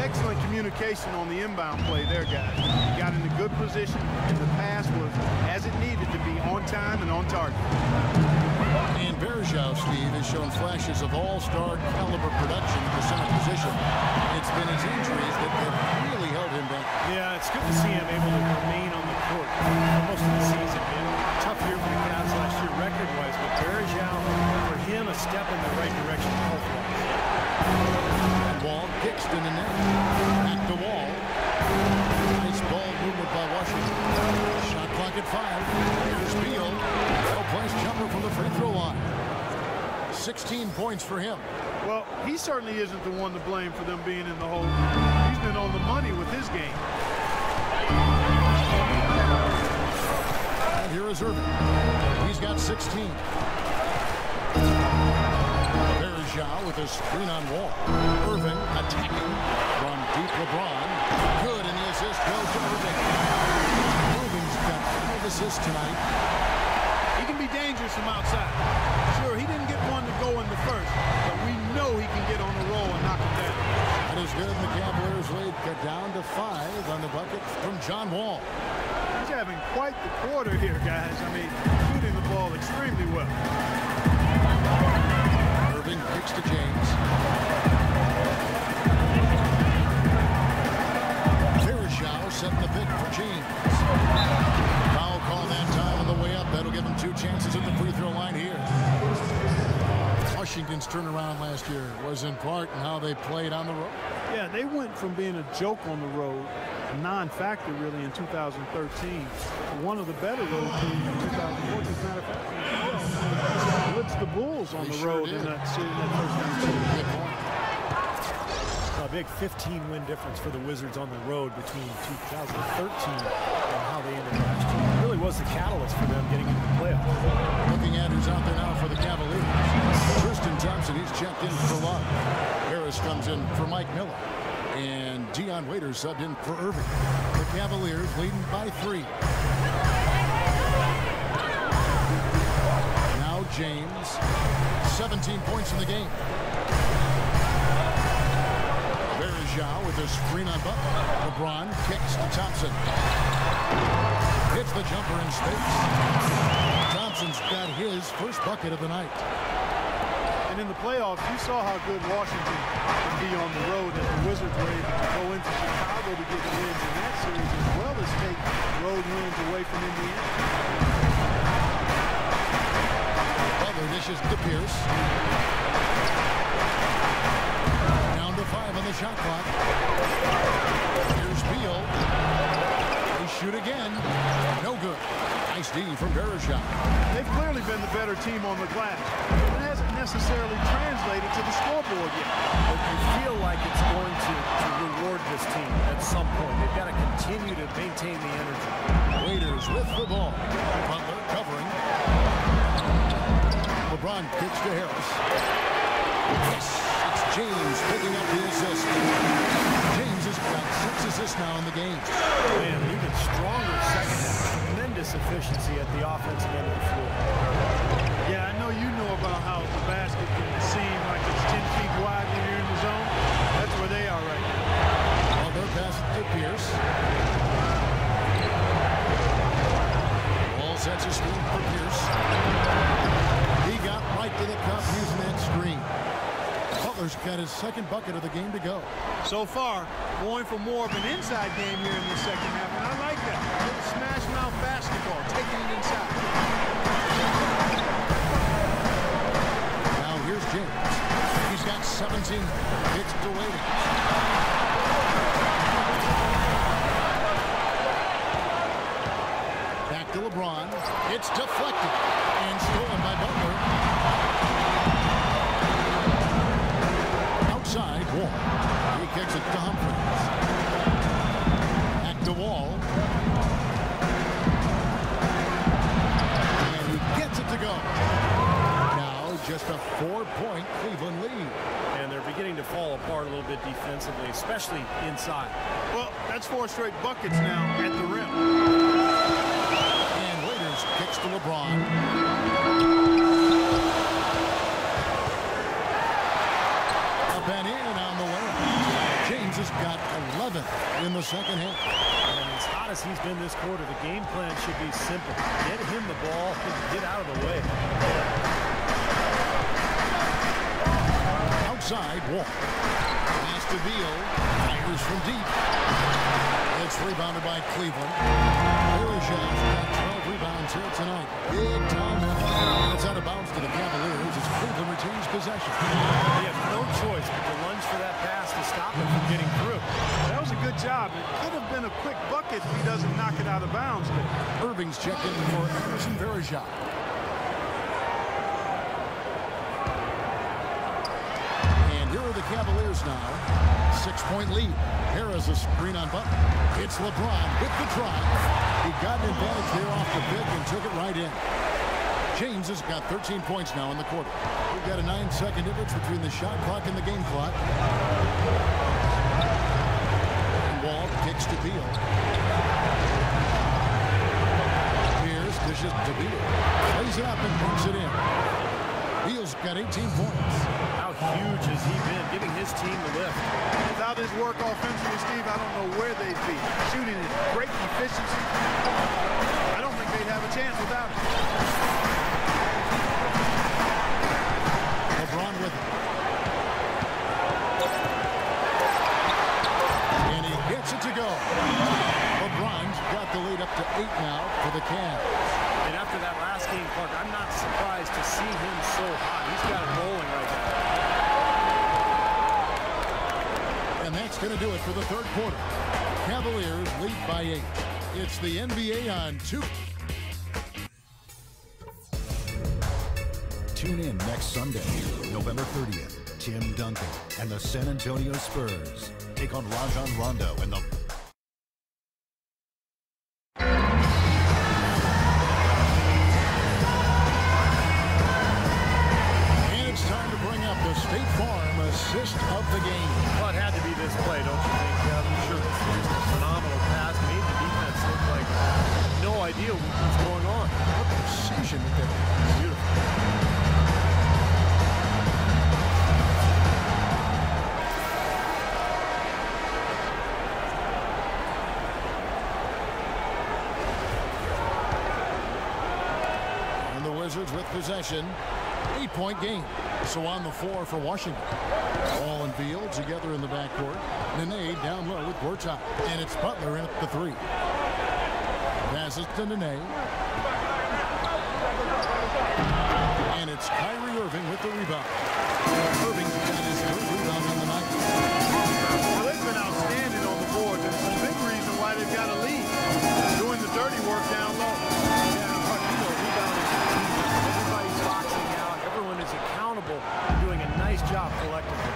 Excellent communication on the inbound play there, guys. He got in a good position, and the pass was as it needed to be, on time and on target. And Varejao, Steve, has shown flashes of all-star caliber production at the center position. It's been his injuries that have really held him back. Yeah, it's good to see him able to remain on the court for most of the season. Tough year for the Cavs last year record-wise, but Varejao, for him, a step in the right direction health-wise. Wall kicks to the net. Back to Wall. Nice ball movement by Washington. Shot clock at 5. Here's Beal. Well-placed jumper from the free throw line. 16 points for him. Well, he certainly isn't the one to blame for them being in the hole. He's been on the money with his game. And here is Irving. He's got 16. Varejao with a screen on Wall. Irving attacking from deep. LeBron. Good, and the assist goes to Irving. Irving's got 5 assists tonight. He can be dangerous from outside. Sure, he didn't get one to go in the first, but we know he can get on the roll and knock him down. That is good. The Cavaliers lead down to 5 on the bucket from John Wall. He's having quite the quarter here, guys. I mean, shooting the ball extremely well. Irving kicks to James. Varejao setting the pick for James. Foul call that time on the way up. That'll give him 2 chances at the free throw line here. Washington's turnaround last year was in part in how they played on the road. Yeah, they went from being a joke on the road, a non-factor really in 2013, to one of the better road teams in 2014. As a matter of fact, blitzed the Bulls on the road in that series, that first game. Good point. A big 15-win difference for the Wizards on the road between 2013 and how they ended last year. It really was the catalyst for them getting into the playoffs. Looking at who's out there now for the Cavaliers. Thompson, he's checked in for Love. Harris comes in for Mike Miller. And Dion Waiters subbed in for Irving. The Cavaliers leading by 3. Now James. 17 points in the game. Varejao with a screen on Butler. LeBron kicks to Thompson. Hits the jumper in space. Thompson's got his first bucket of the night. And in the playoffs, you saw how good Washington can be on the road, as the Wizards were able to go into Chicago to get wins in that series, as well as take road wins away from Indiana. Butler dishes to Pierce. Down to 5 on the shot clock. Here's Beal. They shoot again. No good. Nice D from Varejao. They've clearly been the better team on the glass. It hasn't necessarily translated to the scoreboard yet. But you feel like it's going to reward this team at some point. They've got to continue to maintain the energy. Waiters with the ball. Butler covering. LeBron kicks to Harris. Yes, it's James picking up the assist. James has got 6 assists now in the game. Man, even stronger second half. Tremendous efficiency at the offensive end of the floor. Yeah, I know you know about how the basket can seem like it's 10 feet wide when you're in the zone. That's where they are right now. Butler passes to Pierce. Wall sets a screen for Pierce. He got right to the cup using that screen. Butler's got his second bucket of the game to go. So far, going for more of an inside game here in the second half, and I like that. A little smash mouth basketball, taking it inside. Now here's James. He's got 17. It's to Waiters. Back to LeBron. It's deflected and stolen by Butler. Outside Wall. He kicks it to Humphries. Back to Wall. And he gets it to go. Now just a 4-point Cleveland lead. And they're beginning to fall apart a little bit defensively, especially inside. Well, that's 4 straight buckets now at the rim. And Raiders kicks to LeBron. Up and in on the way. James has got 11 in the second half. And as hot as he's been this quarter, the game plan should be simple. Get him the ball and get out of the way. Outside, Wall. Pass to Beal. Fires from deep. It's rebounded by Cleveland. Varejao got 12 rebounds here tonight. Big time. It's out of bounds to the Cavaliers as Cleveland retains possession. They have no choice but to lunge for that pass to stop him from getting through. That was a good job. It could have been a quick bucket if he doesn't knock it out of bounds. Irving's checked in for Varejao. Here are the Cavaliers now. 6-point lead. Here is a screen on Butler. It's LeBron with the drive. He got an advantage here off the pick and took it right in. James has got 13 points now in the quarter. We've got a 9-second difference between the shot clock and the game clock. And Wall kicks to Beal. Here's dishes to Beal. Plays it up and brings it in. Beal's got 18 points. How huge has he been, giving his team the lift? Without his work offensively, Steve, I don't know where they'd be. Shooting at great efficiency. I don't think they'd have a chance without him. LeBron with it. And he gets it to go. LeBron's got the lead up to 8 now for the Cavs. And after that last game, Clark, I'm not surprised to see him so hot. He's got it rolling right now. And that's going to do it for the third quarter. Cavaliers lead by 8. It's the NBA on 2. Tune in next Sunday, November 30th. Tim Duncan and the San Antonio Spurs take on Rajon Rondo and the State Farm assist of the game. Well, it had to be this play, don't you think, Kevin? Sure. Just a phenomenal pass. Made the defense look like no idea what's going on. What precision with that. Beautiful. And the Wizards with possession. 8-point game. So on the floor for Washington. Ball and Beal together in the backcourt. Nene down low with Gortat. And it's Butler in at the 3. Passes to Nene. And it's Kyrie Irving with the rebound. Irving's got his third rebound on the night. Well, they've been outstanding on the board. There's a big reason why they've got a lead. Doing the dirty work down low. Doing a nice job collectively.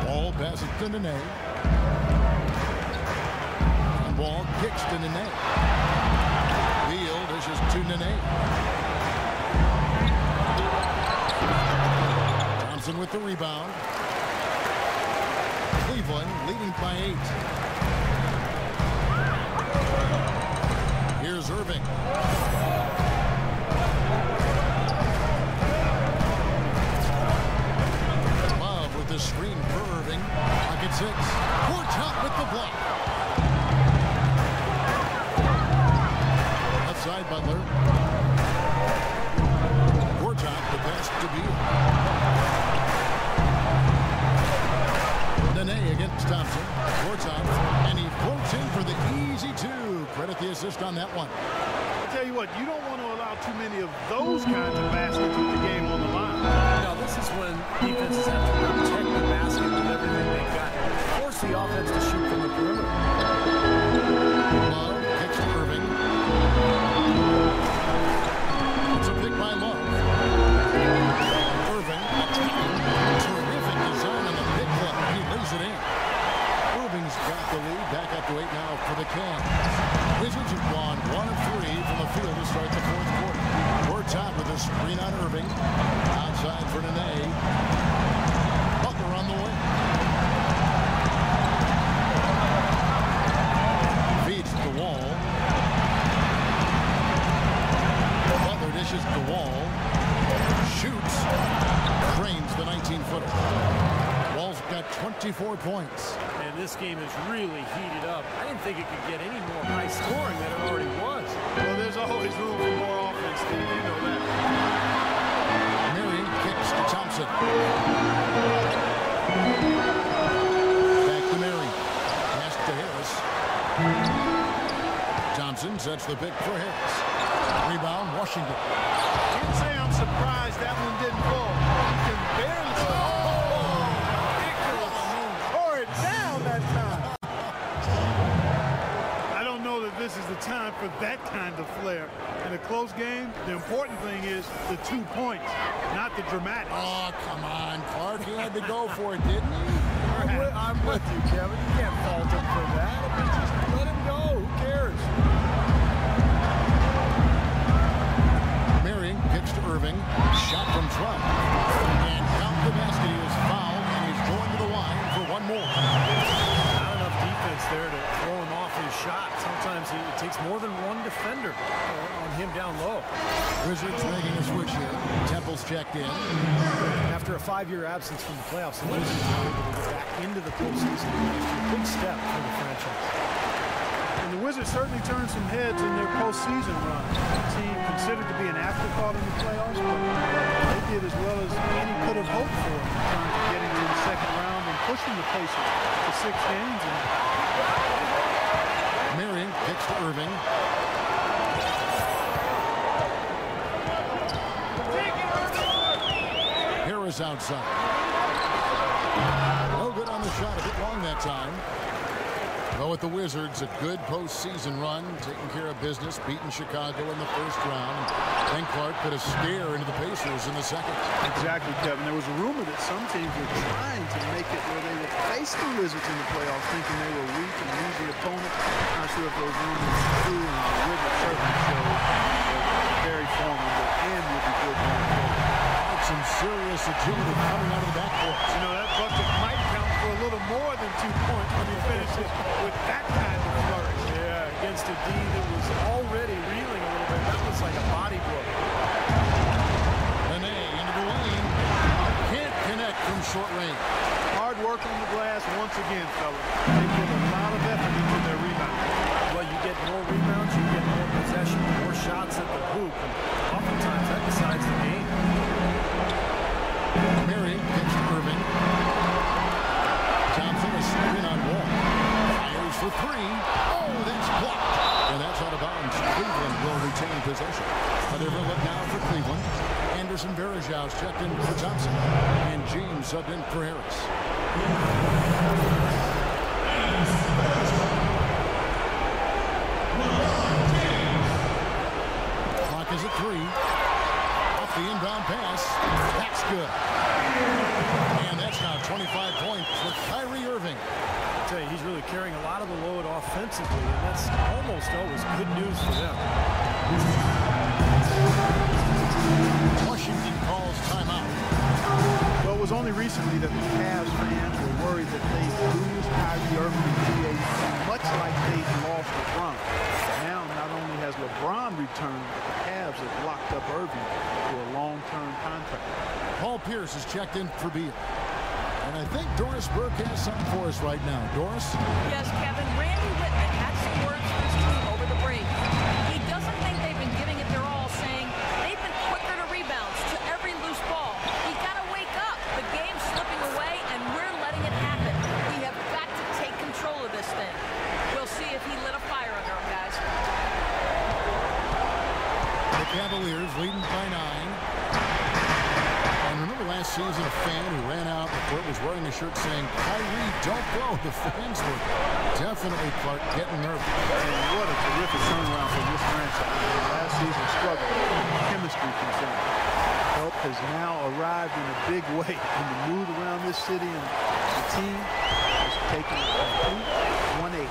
Ball passes to Nene. And Ball kicks to Nene. Beal dishes to Nene. Thompson with the rebound. Cleveland leading by 8. Here's Irving. The screen for Irving. Pocket 6. Gortat with the block. Outside Butler. Gortat the pass to Beal. Nene against Thompson. Gortat. And he floats in for the easy 2. Credit the assist on that one. I tell you what, you don't want to allow too many of those kinds of baskets with the game on the line. Now, this is when defenses have to protect the basket with everything they've got. Force the offense to shoot from the perimeter. Love kicks to Irving. It's a pick by Love. Irving. 24 points. And this game is really heated up. I didn't think it could get any more high scoring than it already was. Well, there's always room for more offense, Steve. You know that. Marion kicks to Thompson. Back to Marion. Pass to Harris. Thompson sets the pick for Harris. Rebound, Washington. Can't say I'm surprised that one didn't fall. You can barely tore it down that time. I don't know that this is the time for that kind of flair. In a close game, the important thing is the 2 points, not the dramatics. Oh, come on, Clark. He had to go for it, didn't he? I'm with you, Kevin. You can't fault him for that. Just let him go. Who cares? Marion kicks to Irving. Shot from front. And count the basket. He was fouled, and he's going to the line for one more. Not enough defense there to throw him off his shot. Sometimes it takes more than one defender on him down low. Wizards making a switch here. Temple's checked in. After a 5-year absence from the playoffs, the Wizards were able to get back into the postseason. A big step for the franchise. And the Wizards certainly turned some heads in their postseason run. The team considered to be an afterthought in the playoffs, but they did as well as any could have hoped for in terms of getting in the second round and pushing the Pacers to 6 games. Marion kicks to Irving. Harris outside. No good on the shot. A bit long that time. But with the Wizards, a good postseason run, taking care of business, beating Chicago in the first round. Then Clark put a scare into the Pacers in the second. Exactly, Kevin. There was a rumor that some teams were trying to make it where they would face the Wizards in the playoffs, thinking they were weak and an easy opponent. Not sure if those rumors are true, and the Wizards certainly showed they're very formidable and will be good going forward. Some serious agility coming out of the backcourt. You know, that bucket might count for a little more than 2 points when he finishes with that kind of flourish. Yeah, against a D that was already reeling a little bit. That was like a body blow. An A into the lane. Can't connect from short range. Hard work on the glass once again, fellas. They put a lot of effort into their rebound. Well, you get more rebounds, you get more possession, more shots at the hoop, and oftentimes that decides the game. Marion kicks to Irving. Thompson is screen on Wall. Fires for 3. Oh, that's blocked. And that's out of bounds. Cleveland will retain possession. A different look now for Cleveland. Anderson Varejao checked in for Thompson. And James subbed in for Harris. Clock is at 3. Off the inbound pass. That's good. And that's now 25 points for Kyrie Irving. I tell you, he's really carrying a lot of the load offensively, and that's almost always good news for them. Washington calls timeout. Well, it was only recently that the Cavs fans were worried that they'd lose Kyrie Irving in free agency, much like they'd lost LeBron. Now, not only has LeBron returned, but the Cavs have locked up Irving for a long-term contract. Paul Pierce is checked in for Beal. And I think Doris Burke has something for us right now. Doris? Yes, Kevin. Randy Whitman had some words for his team over the break. He doesn't think they've been giving it their all, saying they've been quicker to rebounds, to every loose ball. You got to wake up. The game's slipping away, and we're letting it happen. We have got to take control of this thing. We'll see if he lit a fire under them, guys. The Cavaliers leading by 9. And remember last season, a fan who ran out before it was wearing a shirt saying, Kyrie, don't go. The fans were definitely, Clark, getting nervous. And what a terrific turnaround for this franchise. Last season struggled with chemistry concern. Help has now arrived in a big way in the mood around this city, and the team has taken a complete 180.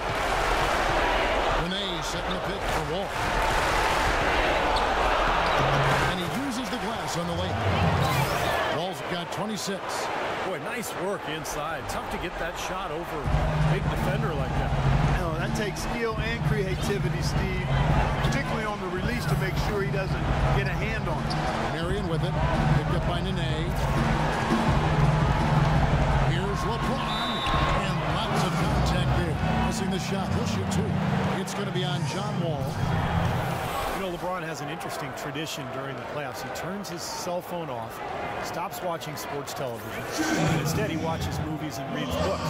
Renee setting the pick for Wall. And he uses the glass on the lane. Wall's got 26. Boy, nice work inside. Tough to get that shot over a big defender like that. No, that takes skill and creativity, Steve, particularly on the release to make sure he doesn't get a hand on it. Marion with it. Picked up by Nene. Here's LeBron. John Wall. You know, LeBron has an interesting tradition during the playoffs. He turns his cell phone off, stops watching sports television, and instead he watches movies and reads books.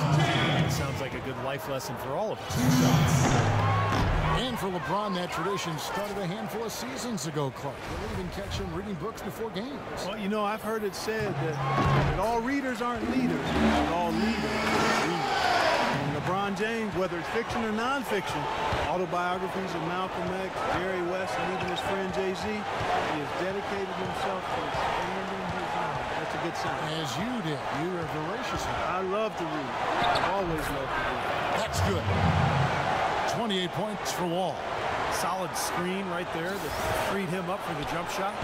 It sounds like a good life lesson for all of us. And for LeBron, that tradition started a handful of seasons ago, Clark. You'll even catch him reading books before games. Well, you know, I've heard it said that all readers aren't leaders, but all leaders are readers. And LeBron James, whether it's fiction or nonfiction, autobiographies of Malcolm X, Jerry West, and even his friend Jay-Z, he has dedicated himself to expanding his knowledge. That's a good sign. As you did. You are voracious. I love to read. I always love to read. That's good. 28 points for Wall. Solid screen right there that freed him up for the jump shot.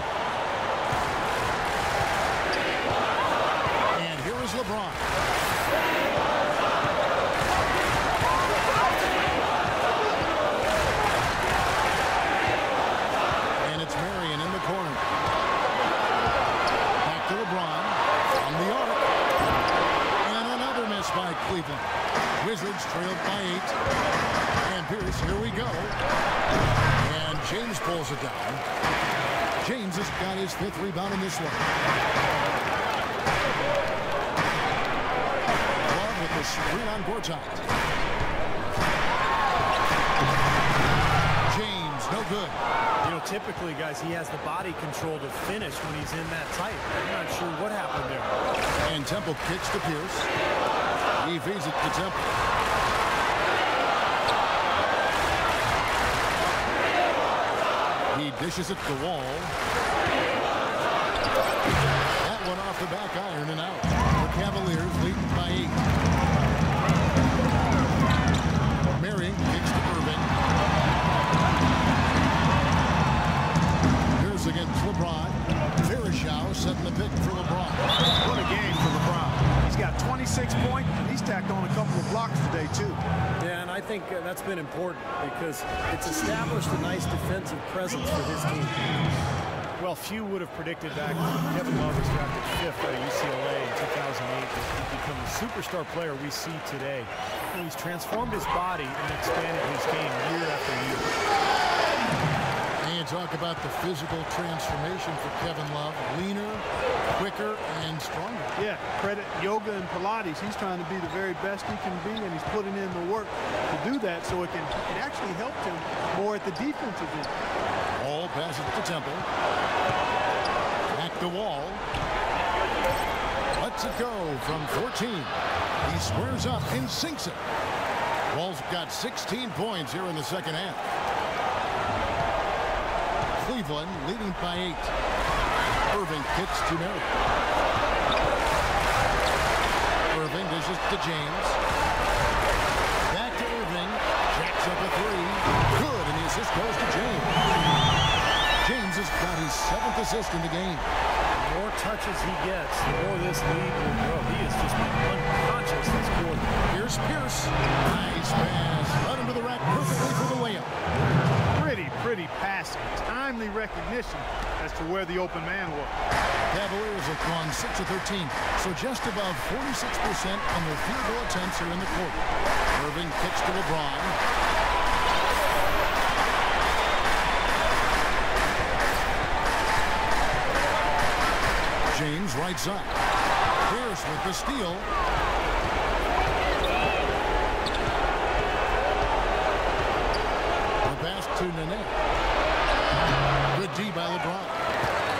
And here is LeBron. And it's Marion in the corner. Back to LeBron. On the arc. And another miss by Cleveland. Wizards trailed by 8. Pierce, here we go. And James pulls it down. James has got his 5th rebound in this one. Love with the screen on Gortat. James, no good. You know, typically, guys, he has the body control to finish when he's in that tight. I'm not sure what happened there. And Temple kicks to Pierce. He feeds it to Temple. He dishes it to Wall. That one off the back iron and out. The Cavaliers leading by 8. Marion kicks to Irving. Here's against LeBron. Varejao setting the pick for LeBron. What a game for LeBron. He's got 26 points, and he's tacked on a couple of blocks today, too. Yeah, and I think that's been important because it's established a nice defensive presence for his team. Well, few would have predicted back when Kevin Love was drafted 5th out of UCLA in 2008 that he'd become the superstar player we see today. And he's transformed his body and expanded his game year after year. And talk about the physical transformation for Kevin Love. Leaner, quicker, and stronger. Yeah, credit yoga and Pilates. He's trying to be the very best he can be, and he's putting in the work to do that so it actually helped him more at the defensive end. Wall passes to Temple. Back to Wall. Lets it go from 14. He squares up and sinks it. Wall's got 16 points here in the second half. Cleveland leading by 8. Irving kicks to Marion. Irving dishes to James. Back to Irving. Jacks up a 3. Good, and the assist goes to James. James has got his 7th assist in the game. The more touches he gets, the more this lead will grow. He has just been unconscious this quarter. Here's Pierce. Nice pass. Right into the rack perfectly for the layup. Pretty passing. Timely recognition as to where the open man was. Cavaliers have gone 6 of 13, so just above 46% on their field goal attempts are in the quarter. Irving kicks to LeBron. James right side. Pierce with the steal. To Nene. Good D by LeBron.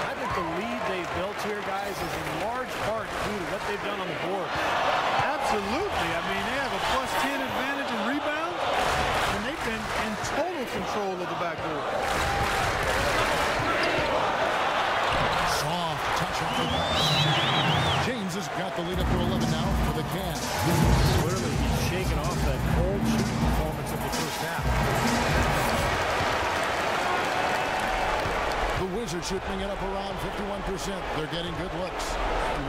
I think the lead they've built here, guys, is in large part due to what they've done on the board. Absolutely. I mean, they have a +10 advantage in rebounds, and they've been in total control of the backboard. Soft touch off the pass. James has got the lead up to 11 now for the Cavs. Clearly, he's shaken off that cold shooting performance of the first half. The Wizards shooting it up around 51%. They're getting good looks.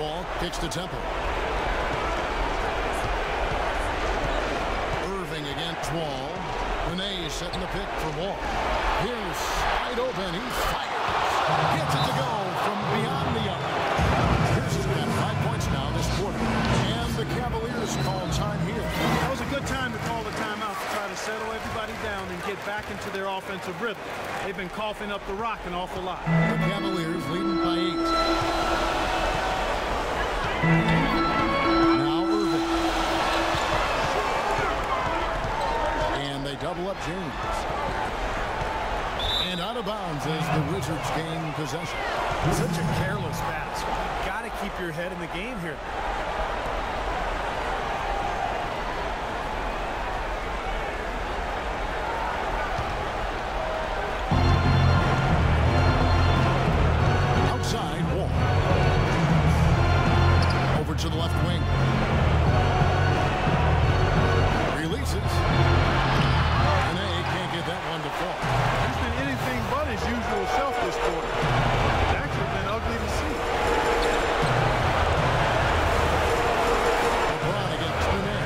Wall kicks to Temple. Irving against Wall. Nene setting the pick for Wall. Here's wide open. He fires. Gets it to go from beyond the arc. Pierce has got 5 points now this quarter. And the Cavaliers call time here. That was a good time to call the timeout to try to settle everybody down and get back into their offensive rhythm. They've been coughing up the rock an awful lot. The Cavaliers leading by 8. Now Irving. And they double up James. And out of bounds as the Wizards gain possession. Such a careless pass. Got to keep your head in the game here. Outside, Wall. Over to the left wing. Releases. And they can't get that one to fall. He's been anything but his usual self this quarter. It's actually been ugly to see. LeBron against two men.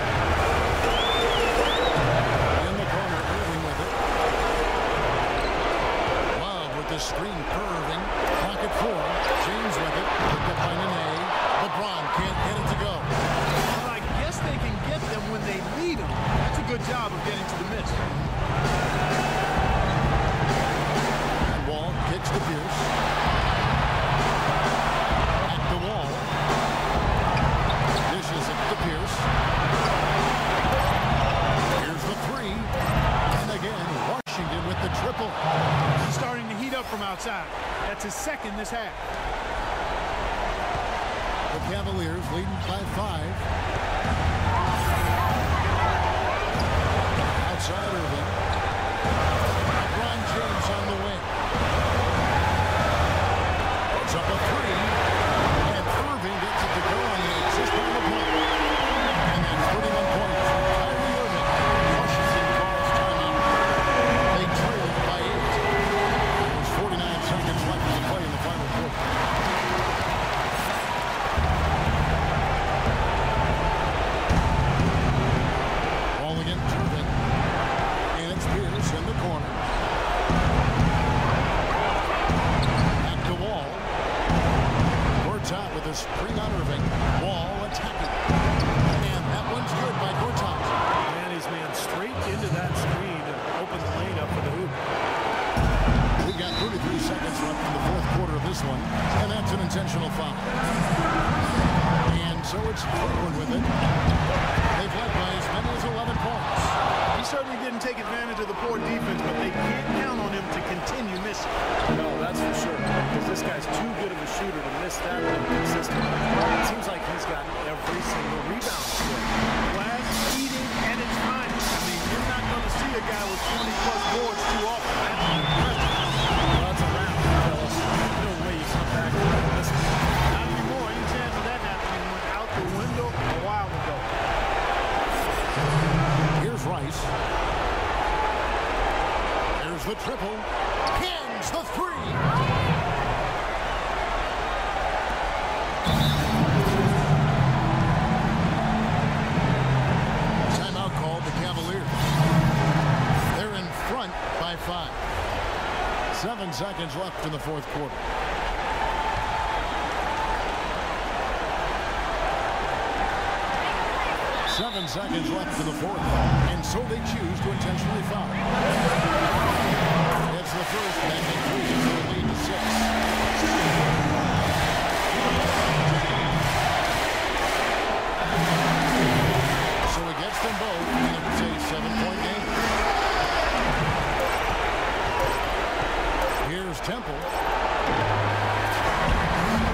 In the corner, Irving with it. Love with the screen curving. Pocket 4. James with it. Picked up by Nene. LeBron can't get it to go. Well, I guess they can get them when they need them. That's a good job of getting to the miss. And Wall kicks to Pierce. At the wall. Dishes it to Pierce. Here's the 3. And again, Washington with the triple. He's starting to heat up from outside. That's his second this half. The Cavaliers leading by 5. Outside Irving. LeBron James on the wing. Puts up a 3. And Irving gets it to go on the assist on the play. And then 31 points from Kyrie Irving. Washington calls timeout. They trailed by 8. There's 49 seconds left to play in the final quarter. Ball against Irving. And it's Pierce in the corner. Back to Wall. Gortat with a screen on Irving. Wall attacking. And that one's good by Gortat. Man, his man straight into that screen and opened the lane up for the hoop. We got 33 seconds left in the fourth quarter of this one. And that's an intentional foul. And so it's Haywood with it. They've led by as many as 11 points. He certainly didn't take advantage of the poor defense, but they can't count on him to continue missing. No, that's for sure. Because this guy's too good of a shooter to miss that one consistently. It seems like he's got every single rebound skill. Glass eating at its finest. I mean, you're not going to see a guy with 20-plus boards too often. That's impressive. Well, that's a wrap, fellas. No way you come back from this. Not anymore. Any chance of that happening went out the window a while ago. Here's Rice. There's the triple. Hands the 3. Timeout called the Cavaliers. They're in front by 5. 7 seconds left in the fourth quarter. Seven seconds left in the fourth, and so they choose to intentionally foul. It's the first, making 3 to lead to 6. So he gets them both, and it's a 7-point game. Here's Temple.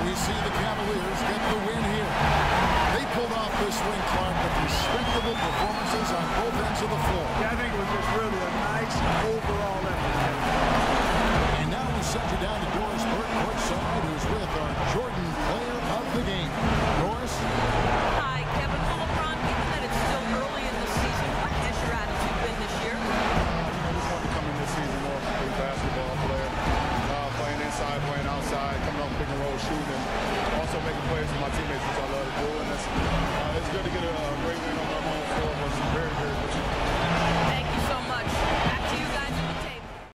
We see the Cavaliers get the win here. They pulled off this win, Clark, with respectable performances on both ends of the floor. Yeah, I think it was just really a nice overall effort. And now we send you down to Doris Burke courtside, who's with our Jordan player of the game. Doris? Hi, Kevin. Well, LeBron, given that it's still early in the season, what has your attitude been this year? I just want to come in this season more a basketball player. Playing inside, playing outside, coming off pick and roll, shooting, and also making plays for my teammates, which I love to do. And it's good to get a